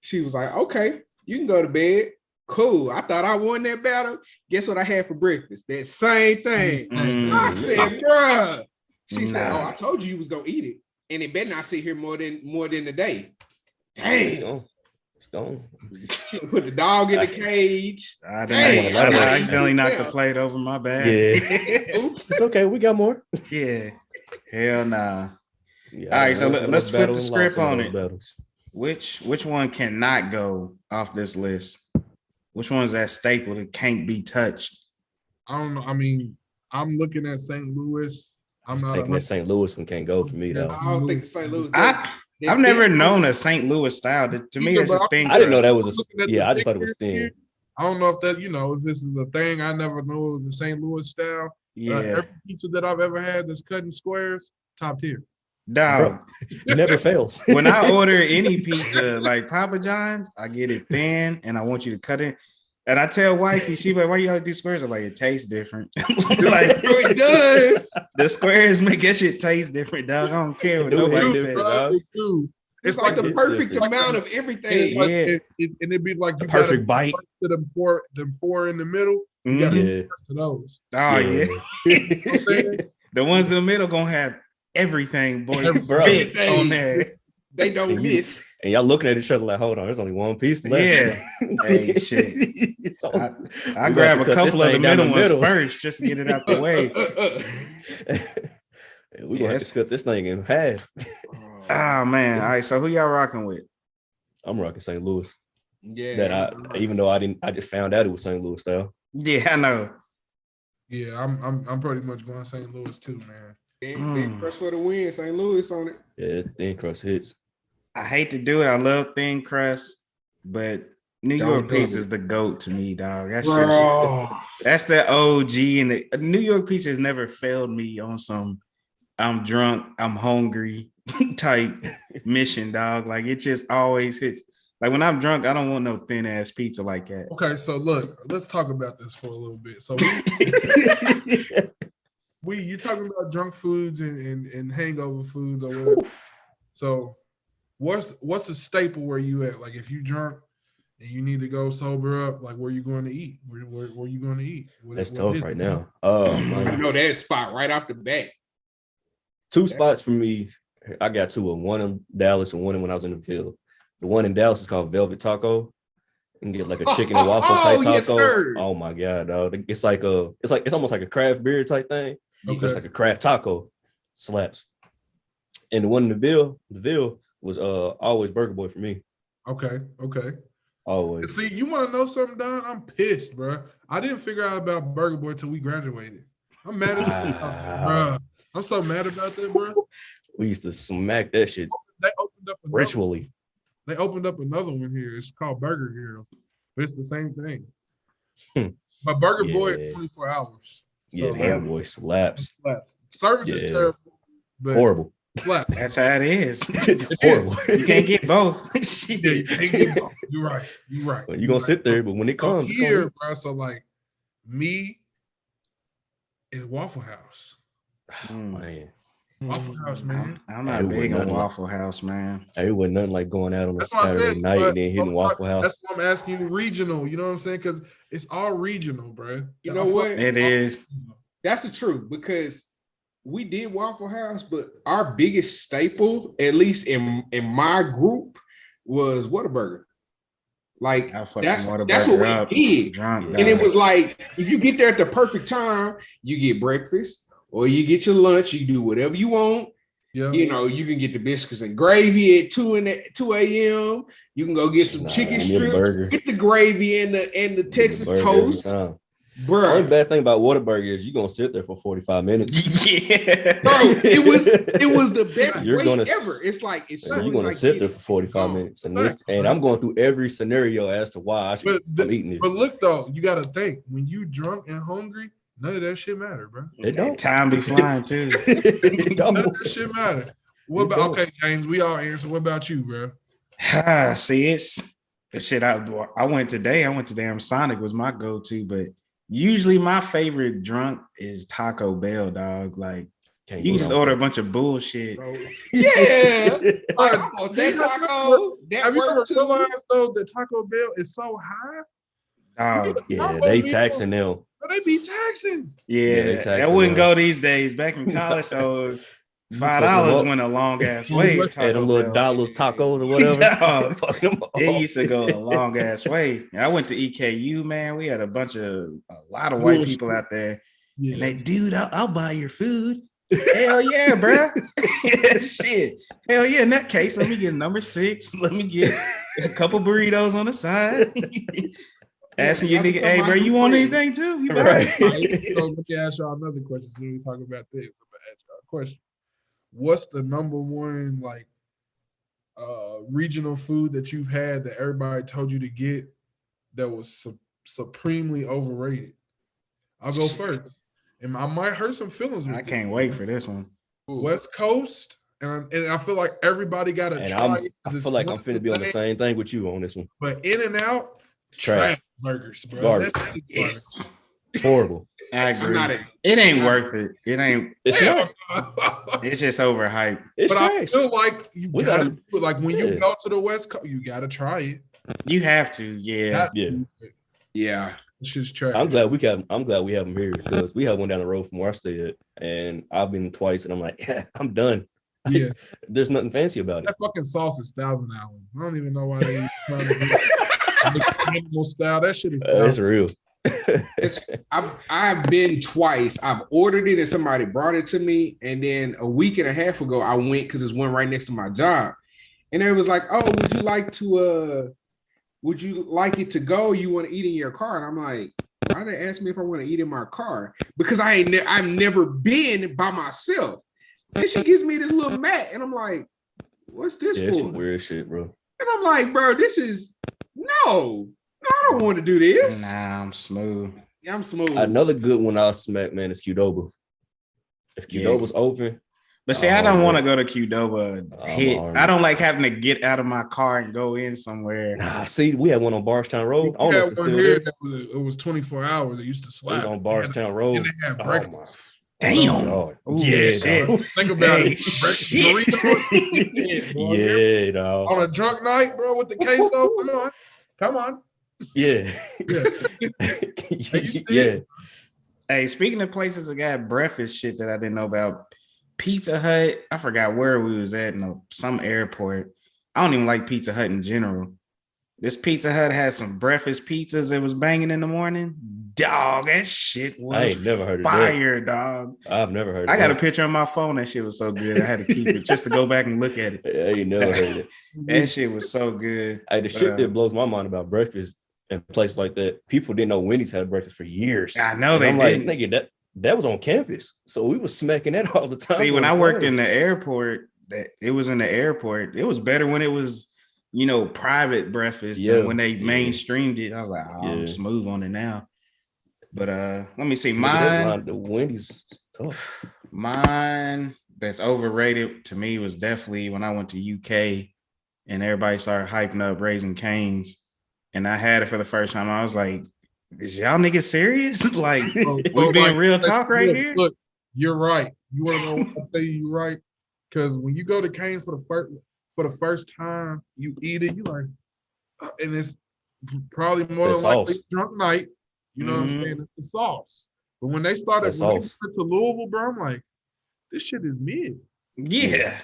She was like, okay, you can go to bed. Cool. I thought I won that battle. Guess what I had for breakfast? That same thing. I said, bruh. She said, oh, I told you was gonna eat it. And it better not sit here more than the day. Dang. It's gone. She put the dog in the cage. I accidentally knocked the plate over my bag. Yeah. Oops. It's okay. We got more. Yeah. Hell nah. Yeah, all right, so let's flip the script on it. Which one cannot go off this list? Which one's that staple that can't be touched? I don't know. I mean, I'm looking at St. Louis. I'm not thinking that St. Louis one can't go for me though. I don't think St. Louis. I've never known a St. Louis style. To me, it's just thin. I didn't know that was I just thought it was thin. I don't know if that, if this is a thing. I never knew it was a St. Louis style. Yeah. Every pizza that I've ever had that's cut in squares, top tier. Dog. It never fails. When I order any pizza like Papa John's, I get it thin and I want you to cut it. And I tell wifey, she's like, why you always do squares? I'm like, it tastes different. Like, it does. The squares make that shit taste different, dog. I don't care what nobody says, dog. It's like the perfect amount of everything. Like, and it'd be like the perfect bite. To them four in the middle. You got to those. Oh yeah. The ones in the middle gonna have everything, boy. Everything on there. They don't miss. And y'all looking at each other like, hold on, there's only one piece left. Yeah. Hey, shit. So I grab a couple of the middle ones first just to get it out the way. We're gonna have to cut this thing in half. Oh man. All right. So who y'all rocking with? I'm rocking St. Louis. Yeah. That even though I just found out it was St. Louis style. Yeah, I know. Yeah, I'm pretty much going St. Louis too, man. Thin crust for the win, St. Louis on it. Yeah, thin crust hits. I hate to do it. I love thin crust, but New York pizza is the GOAT to me, dog. That's the OG, and the New York pizza has never failed me on some I'm drunk, I'm hungry type mission, dog. Like it just always hits. Like when I'm drunk, I don't want no thin ass pizza like that. Okay, so look, let's talk about this for a little bit. So you're talking about drunk foods and hangover foods or whatever. So what's a staple where you at? Like if you drunk and you need to go sober up, like where you going to eat? Where you going to eat? That's tough right now. I know that spot right off the bat. Two spots for me. I got two of one in Dallas and one when I was in the field. The one in Dallas is called Velvet Taco. You can get like a chicken and waffle type taco. Yes, oh my god, dog! It's almost like a craft beer type thing. Okay. It's like a craft taco. Slaps. And the one in the Ville was always Burger Boy for me. Okay. Always. See, you want to know something, Don? I'm pissed, bro. I didn't figure out about Burger Boy till we graduated. I'm mad as bro. I'm so mad about that, bro. We used to smack that shit. They opened up ritually. They opened up another one here. It's called Burger Girl. But it's the same thing. But Burger Boy is 24 hours. So Burger Boy slaps. Service is terrible. But horrible. Slap. That's how it is. Horrible. You can't get both. You can't get both. You're right. Well, you're going to sit there, but when it comes. Here, bro, so like me and Waffle House. Man. Waffle House, man. I'm not big on Waffle House, man. It wasn't nothing like going out on a Saturday night and then hitting Waffle House. That's why I'm asking you regional. You know what I'm saying? Because it's all regional, bro. You know what? It is. That's the truth because we did Waffle House, but our biggest staple, at least in my group, was Whataburger. Like I fuck that's some what Whataburger we did. drunk, And it dog. was like, if you get there at the perfect time, you get breakfast or you get your lunch, you do whatever you want. Yeah. You know, you can get the biscuits and gravy at 2 a.m. You can go get some chicken strips, get the gravy and the Texas toast. Bro, only bad thing about Whataburger is you're gonna sit there for 45 minutes. Yeah, bro, it was the best You're wait gonna ever. It's like you're gonna sit there for 45 minutes, and I'm going through every scenario as to why I'm eating this. But look though, you gotta think when you drunk and hungry, none of that shit matter, bro. It don't. Time be flying too. None of that shit matter. What about okay, James? We all answer. What about you, bro? See, it's the shit. I went today. I went to damn Sonic was my go-to, but usually my favorite drunk is Taco Bell, dog. Like you can just order a bunch of bullshit. Bro. Yeah. That taco. Have you ever realized though that Taco Bell is so high? Dog. Yeah, they taxing them. They be taxing. Yeah, that wouldn't go these days. Back in college, so $5 went a long ass way. Had them little dollar tacos or whatever. It used to go a long ass way. And I went to EKU, man. We had a lot of white people out there. Yeah. And they, dude, I'll buy your food. Hell yeah, bro. Shit. Hell yeah. In that case, let me get number 6. Let me get a couple burritos on the side. Asking you nigga, hey, bro, you want anything too? You right. So let me ask y'all another question. So we talk about this. I'm gonna ask y'all a question. What's the number one like regional food that you've had that everybody told you to get that was supremely overrated? I'll go first, and I might hurt some feelings. I can't wait for this one. West Coast, and I feel like everybody got to try it. I feel like I'm finna be on the same thing with you on this one. But In-N-Out, trash burgers, bro. Garbage. Yes. Horrible. I agree. It ain't worth it. It ain't. It's not. It's just overhyped. But trash. I feel like you gotta do it. Like when you go to the West Coast, you gotta try it. You have to, yeah. It's just trash. I'm glad we have them here because we have one down the road from where I stay at, and I've been twice, and I'm like, yeah, I'm done. Yeah, there's nothing fancy about it. That fucking sauce is $1,000. I don't even know why they trying to do it. Animal style. That shit is. It's real. I've been twice. I've ordered it and somebody brought it to me, and then a week and a half ago I went because there's one right next to my job, and it was like, "Oh, would you like it to go? You want to eat in your car?" And I'm like, "Why they ask me if I want to eat in my car?" Because I've never been by myself. And she gives me this little mat, and I'm like, "What's this for?" Some weird shit, bro. And I'm like, "Bro, this is no." I don't want to do this. Nah, I'm smooth. Yeah, I'm smooth. Another good one I'll smack, man, is Qdoba. If Qdoba's open. But see, I don't want to go to Qdoba. I don't like having to get out of my car and go in somewhere. Nah, see, we had one on Barstown Road. We had one here that was 24 hours. It used to slap. It was on Barstown Road. And they had breakfast. Damn. Oh, yeah, shit. Think about it. Yeah, dog. On a drunk night, bro, with the queso. Come on. Yeah. Yeah. Hey, speaking of places that got breakfast shit that I didn't know about, Pizza Hut, I forgot where we was at in some airport. I don't even like Pizza Hut in general. This Pizza Hut had some breakfast pizzas that was banging in the morning. Dog, that shit was I ain't never heard fire, of that. dog. I've never heard of I got a picture on my phone. That shit was so good. I had to keep it just to go back and look at it. Yeah, you never heard it. That shit was so good. Hey, the shit that blows my mind about breakfast and places like that, people didn't know Wendy's had breakfast for years. I know they didn't. Like, nigga, that was on campus. So we was smacking that all the time. See, when I worked in the airport, it was in the airport. It was better when it was, private breakfast than when they mainstreamed it. I was like, I'm smooth on it now. But let me see. Mine, the Wendy's tough. Mine that's overrated to me was definitely when I went to UK and everybody started hyping up Raising Cane's. And I had it for the first time. I was like, is y'all niggas serious? Like, we being real talk right here? Look, you're right. You want to know what I tell you? You're right. Because when you go to Cane's for the first time, you eat it, you like, and it's probably more than likely a drunk night. You know what I'm saying? It's the sauce. But when they started to Louisville, bro, I'm like, this shit is mid. Yeah.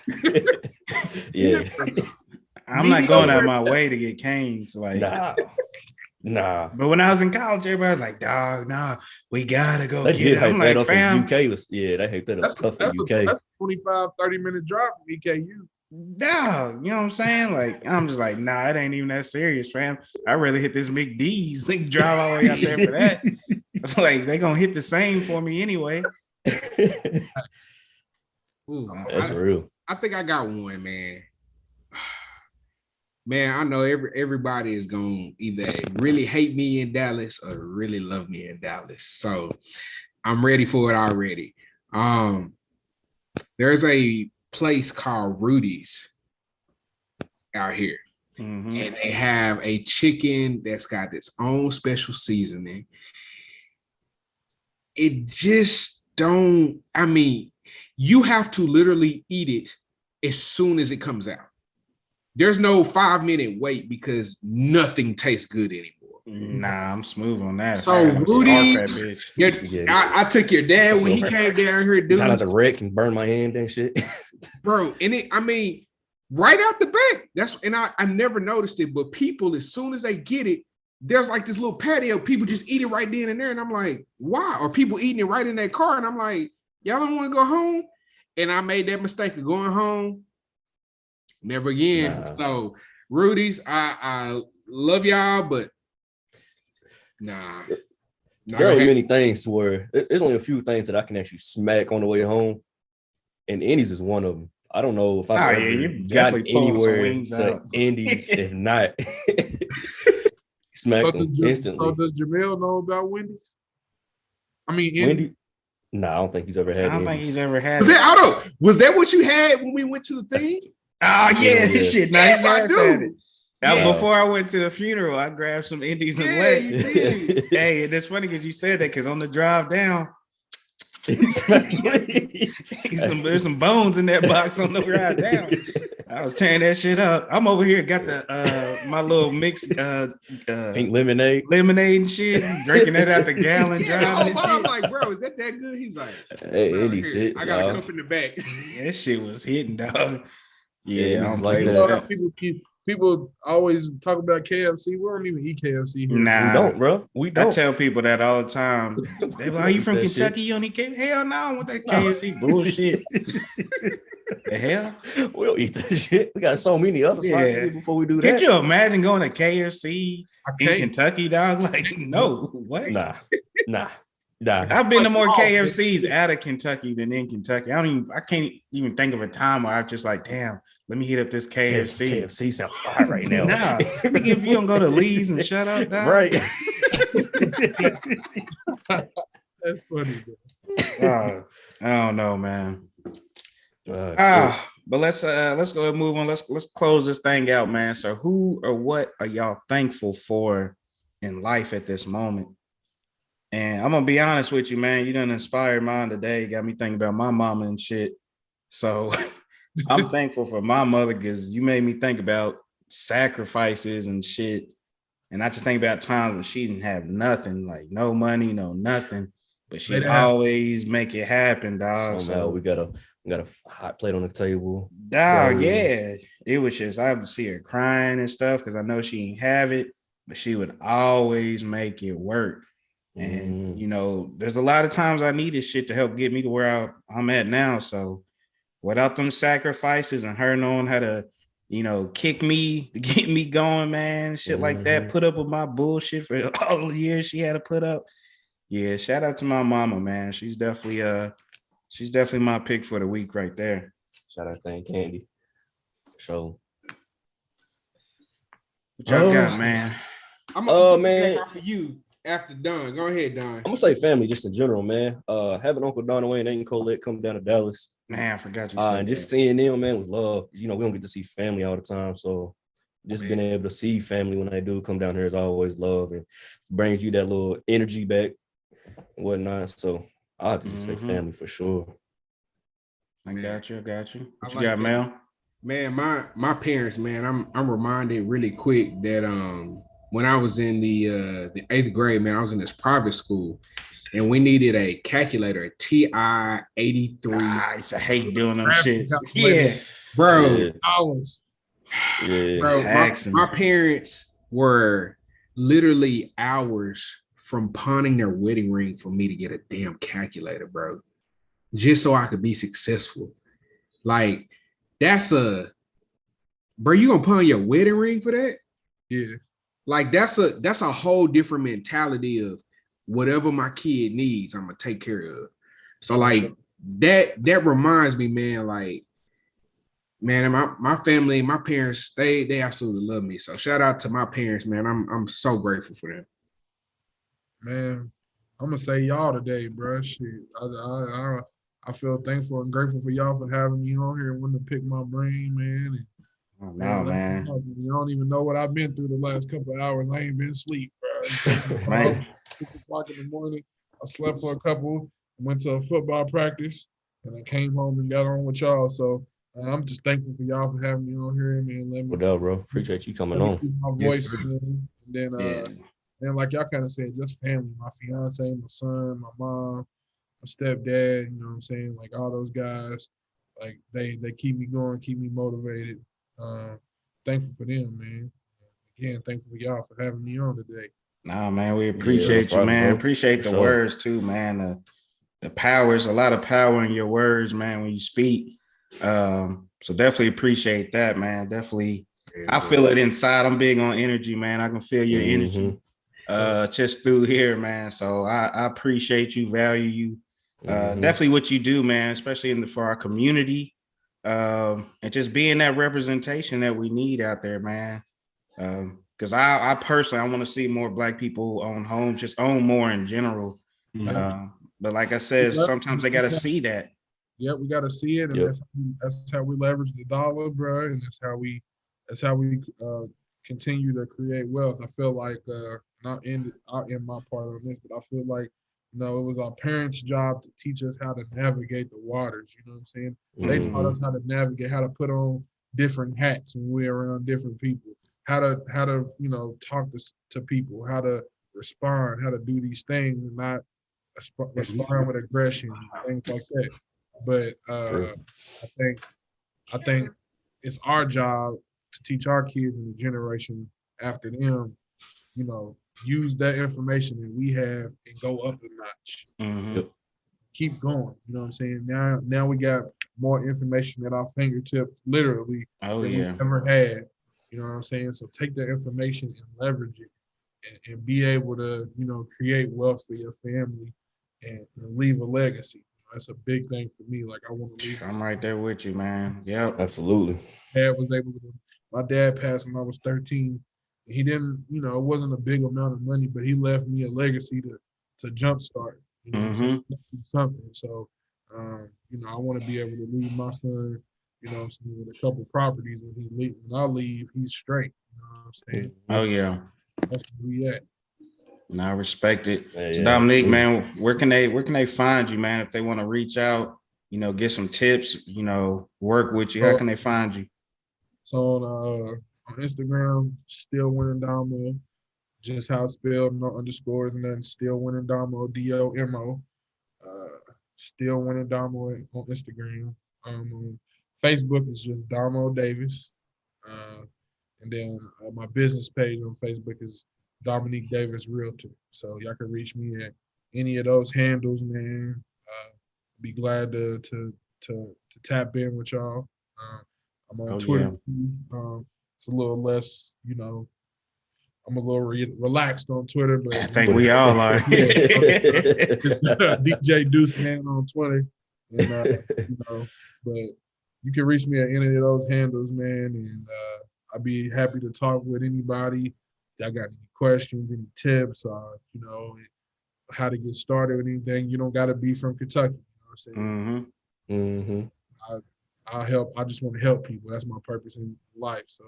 Yeah. I'm not going out my way to get canes. Like, nah. But when I was in college, everybody was like, dog, nah, we gotta go They get did it. hype I'm that like, up fam. in UK. They hyped that up tough in UK. That's a 25, 30-minute drive from EKU. Dog, you know what I'm saying? Like, I'm just like, nah, it ain't even that serious, fam. I'd rather hit this McD's than drive all the way out there for that. Like, they gonna hit the same for me anyway. Ooh, That's real. I think I got one, man. Man, I know everybody is gonna either really hate me in Dallas or really love me in Dallas. So I'm ready for it already. There's a place called Rudy's out here. Mm-hmm. And they have a chicken that's got its own special seasoning. It just don't, I mean, you have to literally eat it as soon as it comes out. There's no 5-minute wait because nothing tastes good anymore. Nah, I'm smooth on that. So Rudy, I took your dad when he came down here, dude. Got out the wreck and burned my hand and shit. Bro, and I mean, right out the back. I never noticed it, but people, as soon as they get it, there's like this little patio. People just eat it right then and there. And I'm like, why? Or people eating it right in their car. And I'm like, y'all don't want to go home? And I made that mistake of going home. Never again. Nah. So Rudy's, I love y'all, but nah. There ain't many things where there's only a few things that I can actually smack on the way home. And Andy's is one of them. I don't know if I've ever gotten anywhere to Andy's. If not, smack them instantly. So does Jamel know about Wendy's? I mean, Wendy? No, I don't think he's ever had. I don't think he's ever had. Was that what you had when we went to the thing? Oh yeah, this shit. Nice. I do. Now, before I went to the funeral, I grabbed some Indies and Legs. Hey, and it's funny because you said that because on the drive down, there's some bones in that box on the drive down. I was tearing that shit up. I'm over here, got the my little mixed pink lemonade and shit, drinking that out the gallon. Driving I'm like, bro, is that good? He's like, hey, Andy's hit. I got a cup in the back. That shit was hitting, dog. Yeah, I'm like that. You know how people always talk about KFC. We don't even eat KFC here. Nah, we don't, bro. We don't. I tell people that all the time. They like, are you from Kentucky? You don't eat KFC? Hell no, I don't want that KFC bullshit. The hell? We don't eat that shit. We got so many other spots before we do that. Can you imagine going to KFC in Kentucky, dog? Like, no, what? Nah. I've been to more KFCs out of Kentucky than in Kentucky. I can't even think of a time where I'm just like, damn, let me hit up this KFC. KFC sounds fire right now. Nah, if you don't go to Lee's and shut up, dog. Right. That's funny, bro. I don't know, man. But let's go ahead and move on. Let's close this thing out, man. So who or what are y'all thankful for in life at this moment? And I'm gonna be honest with you, man. You done inspired mine today. You got me thinking about my mama and shit. So I'm thankful for my mother because you made me think about sacrifices and shit. And I just think about times when she didn't have nothing, like no money, no nothing. But she'd always make it happen, dog. So we got a hot plate on the table. Dog, yeah. It was just, I would see her crying and stuff because I know she didn't have it, but she would always make it work. And, you know, there's a lot of times I needed shit to help get me to where I'm at now. So without them sacrifices and her knowing how to, you know, kick me to get me going, man, shit like that, put up with my bullshit for all the years she had to put up. Yeah, shout out to my mama, man. She's definitely my pick for the week right there. Shout out to Aunt Candy. So what y'all got, man? I'm gonna man off of you after Don. Go ahead, Don. I'm gonna say family just in general, man. Having Uncle Don and Aunt Colette come down to Dallas. Man, I forgot you said and just seeing them, man, was love. You know, we don't get to see family all the time. So just being able to see family when they do come down here is always love and brings you that little energy back and whatnot. So I have to just say family for sure. I got you. What you got, Mel? Man, my parents, man, I'm reminded really quick that when I was in the 8th grade, man, I was in this private school and we needed a calculator, a TI-83. I used to hate doing them shit. Yeah. Bro. Yeah. Bro, my parents were literally hours from pawning their wedding ring for me to get a damn calculator, bro, just so I could be successful. Like, bro, you gonna pawn your wedding ring for that? Yeah. Like, that's a whole different mentality of whatever my kid needs, I'm gonna take care of. So like that reminds me, man, like, man, my family, my parents, they absolutely love me. So shout out to my parents, man. I'm so grateful for them. Man, I'm gonna say y'all today, bro. Shit, I feel thankful and grateful for y'all for having me on here and wanting to pick my brain, man. And, man. You don't even know what I've been through the last couple of hours. I ain't been asleep, bro. Right. 6 o'clock in the morning. I slept for a couple, went to a football practice, and I came home and got on with y'all. So I'm just thankful for y'all for having me on here, man. Let me, What up, bro? Appreciate you coming on. keep my voice, man. And then, Yeah. and like y'all kind of said, just family, my fiance, my son, my mom, my stepdad, you know what I'm saying? Like all those guys, like they keep me going, keep me motivated. Thankful for them, man. Again, thankful for y'all for having me on today. Nah, man, we appreciate you, man. Bro. Appreciate the words too, man. The power is a lot of power in your words, man, when you speak. So definitely appreciate that, man. Definitely. I feel it inside. I'm big on energy, man. I can feel your energy just through here, man. So I appreciate you, value you. Definitely what you do, man, especially for our community. And just being that representation that we need out there, man. Because I personally, I want to see more Black people own homes, just own more in general. But like I said, sometimes they got to see that. Yeah, we got to see it, and that's how we leverage the dollar, bro, and that's how we continue to create wealth. I feel like I'll end my part on this, but I feel like it was our parents' job to teach us how to navigate the waters. You know what I'm saying? They taught us how to navigate, how to put on different hats when we're around different people, how to talk to people, how to respond, how to do these things, and not respond with aggression, things like that. But I think it's our job to teach our kids and the generation after them, use that information that we have and go up a notch. Keep going. You know what I'm saying? Now we got more information at our fingertips, literally, than we ever had. You know what I'm saying? So take that information and leverage it and be able to, create wealth for your family and leave a legacy. That's a big thing for me. Like, I want to leave. I'm right there with you, man. Yep. Absolutely. My dad passed when I was 13. He didn't, it wasn't a big amount of money, but he left me a legacy to jumpstart, something. So, I want to be able to leave my son, with a couple properties, and when I leave, he's straight. You know what I'm saying? Oh yeah. That's where we at. And I respect it. So Dominique, man, where can they find you, man? If they want to reach out, get some tips, work with you, how can they find you? So on Instagram, Still Winning Domo, just how it's spelled, no underscores, and then Still Winning Domo, DOMO. Still Winning Domo on Instagram. On Facebook is just Domo Davis. And then my business page on Facebook is Dominique Davis Realtor. So y'all can reach me at any of those handles, man. Be glad to tap in with y'all. I'm on Twitter. Yeah. It's a little less, I'm a little relaxed on Twitter, but I think we all are. DJ Deuce Man on Twitter, and but you can reach me at any of those handles, man, and I'd be happy to talk with anybody. If I got any questions, any tips, how to get started with anything. You don't got to be from Kentucky. You know what I'm saying? I'll help. I just want to help people. That's my purpose in life. So,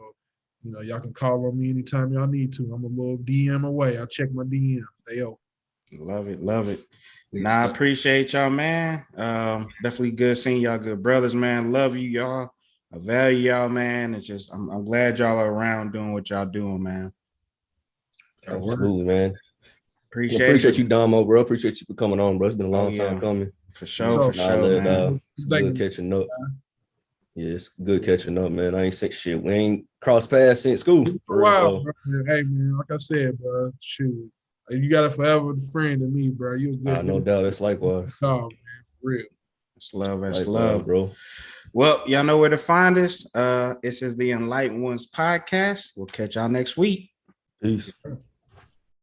y'all can call on me anytime y'all need to. I'm a little DM away. I check my DM. They open. Love it. I appreciate y'all, man. Definitely good seeing y'all, good brothers, man. Love you, y'all. I value y'all, man. It's just I'm glad y'all are around doing what y'all doing, man. Absolutely, man. Appreciate you, Domo, bro. Appreciate you for coming on, bro. It's been a long time coming. For sure. It's good catching up. Yeah, it's good catching up, man. I ain't sick shit. We ain't crossed paths since school. For real, Wow, so. bro. Hey, man, like I said, bro, shoot. You got a forever friend to me, bro. You a good No doubt. It's likewise. dog, man, for real. It's love. It's Likewise, love, bro. Well, y'all know where to find us. This is the Enlightened Ones podcast. We'll catch y'all next week. Peace.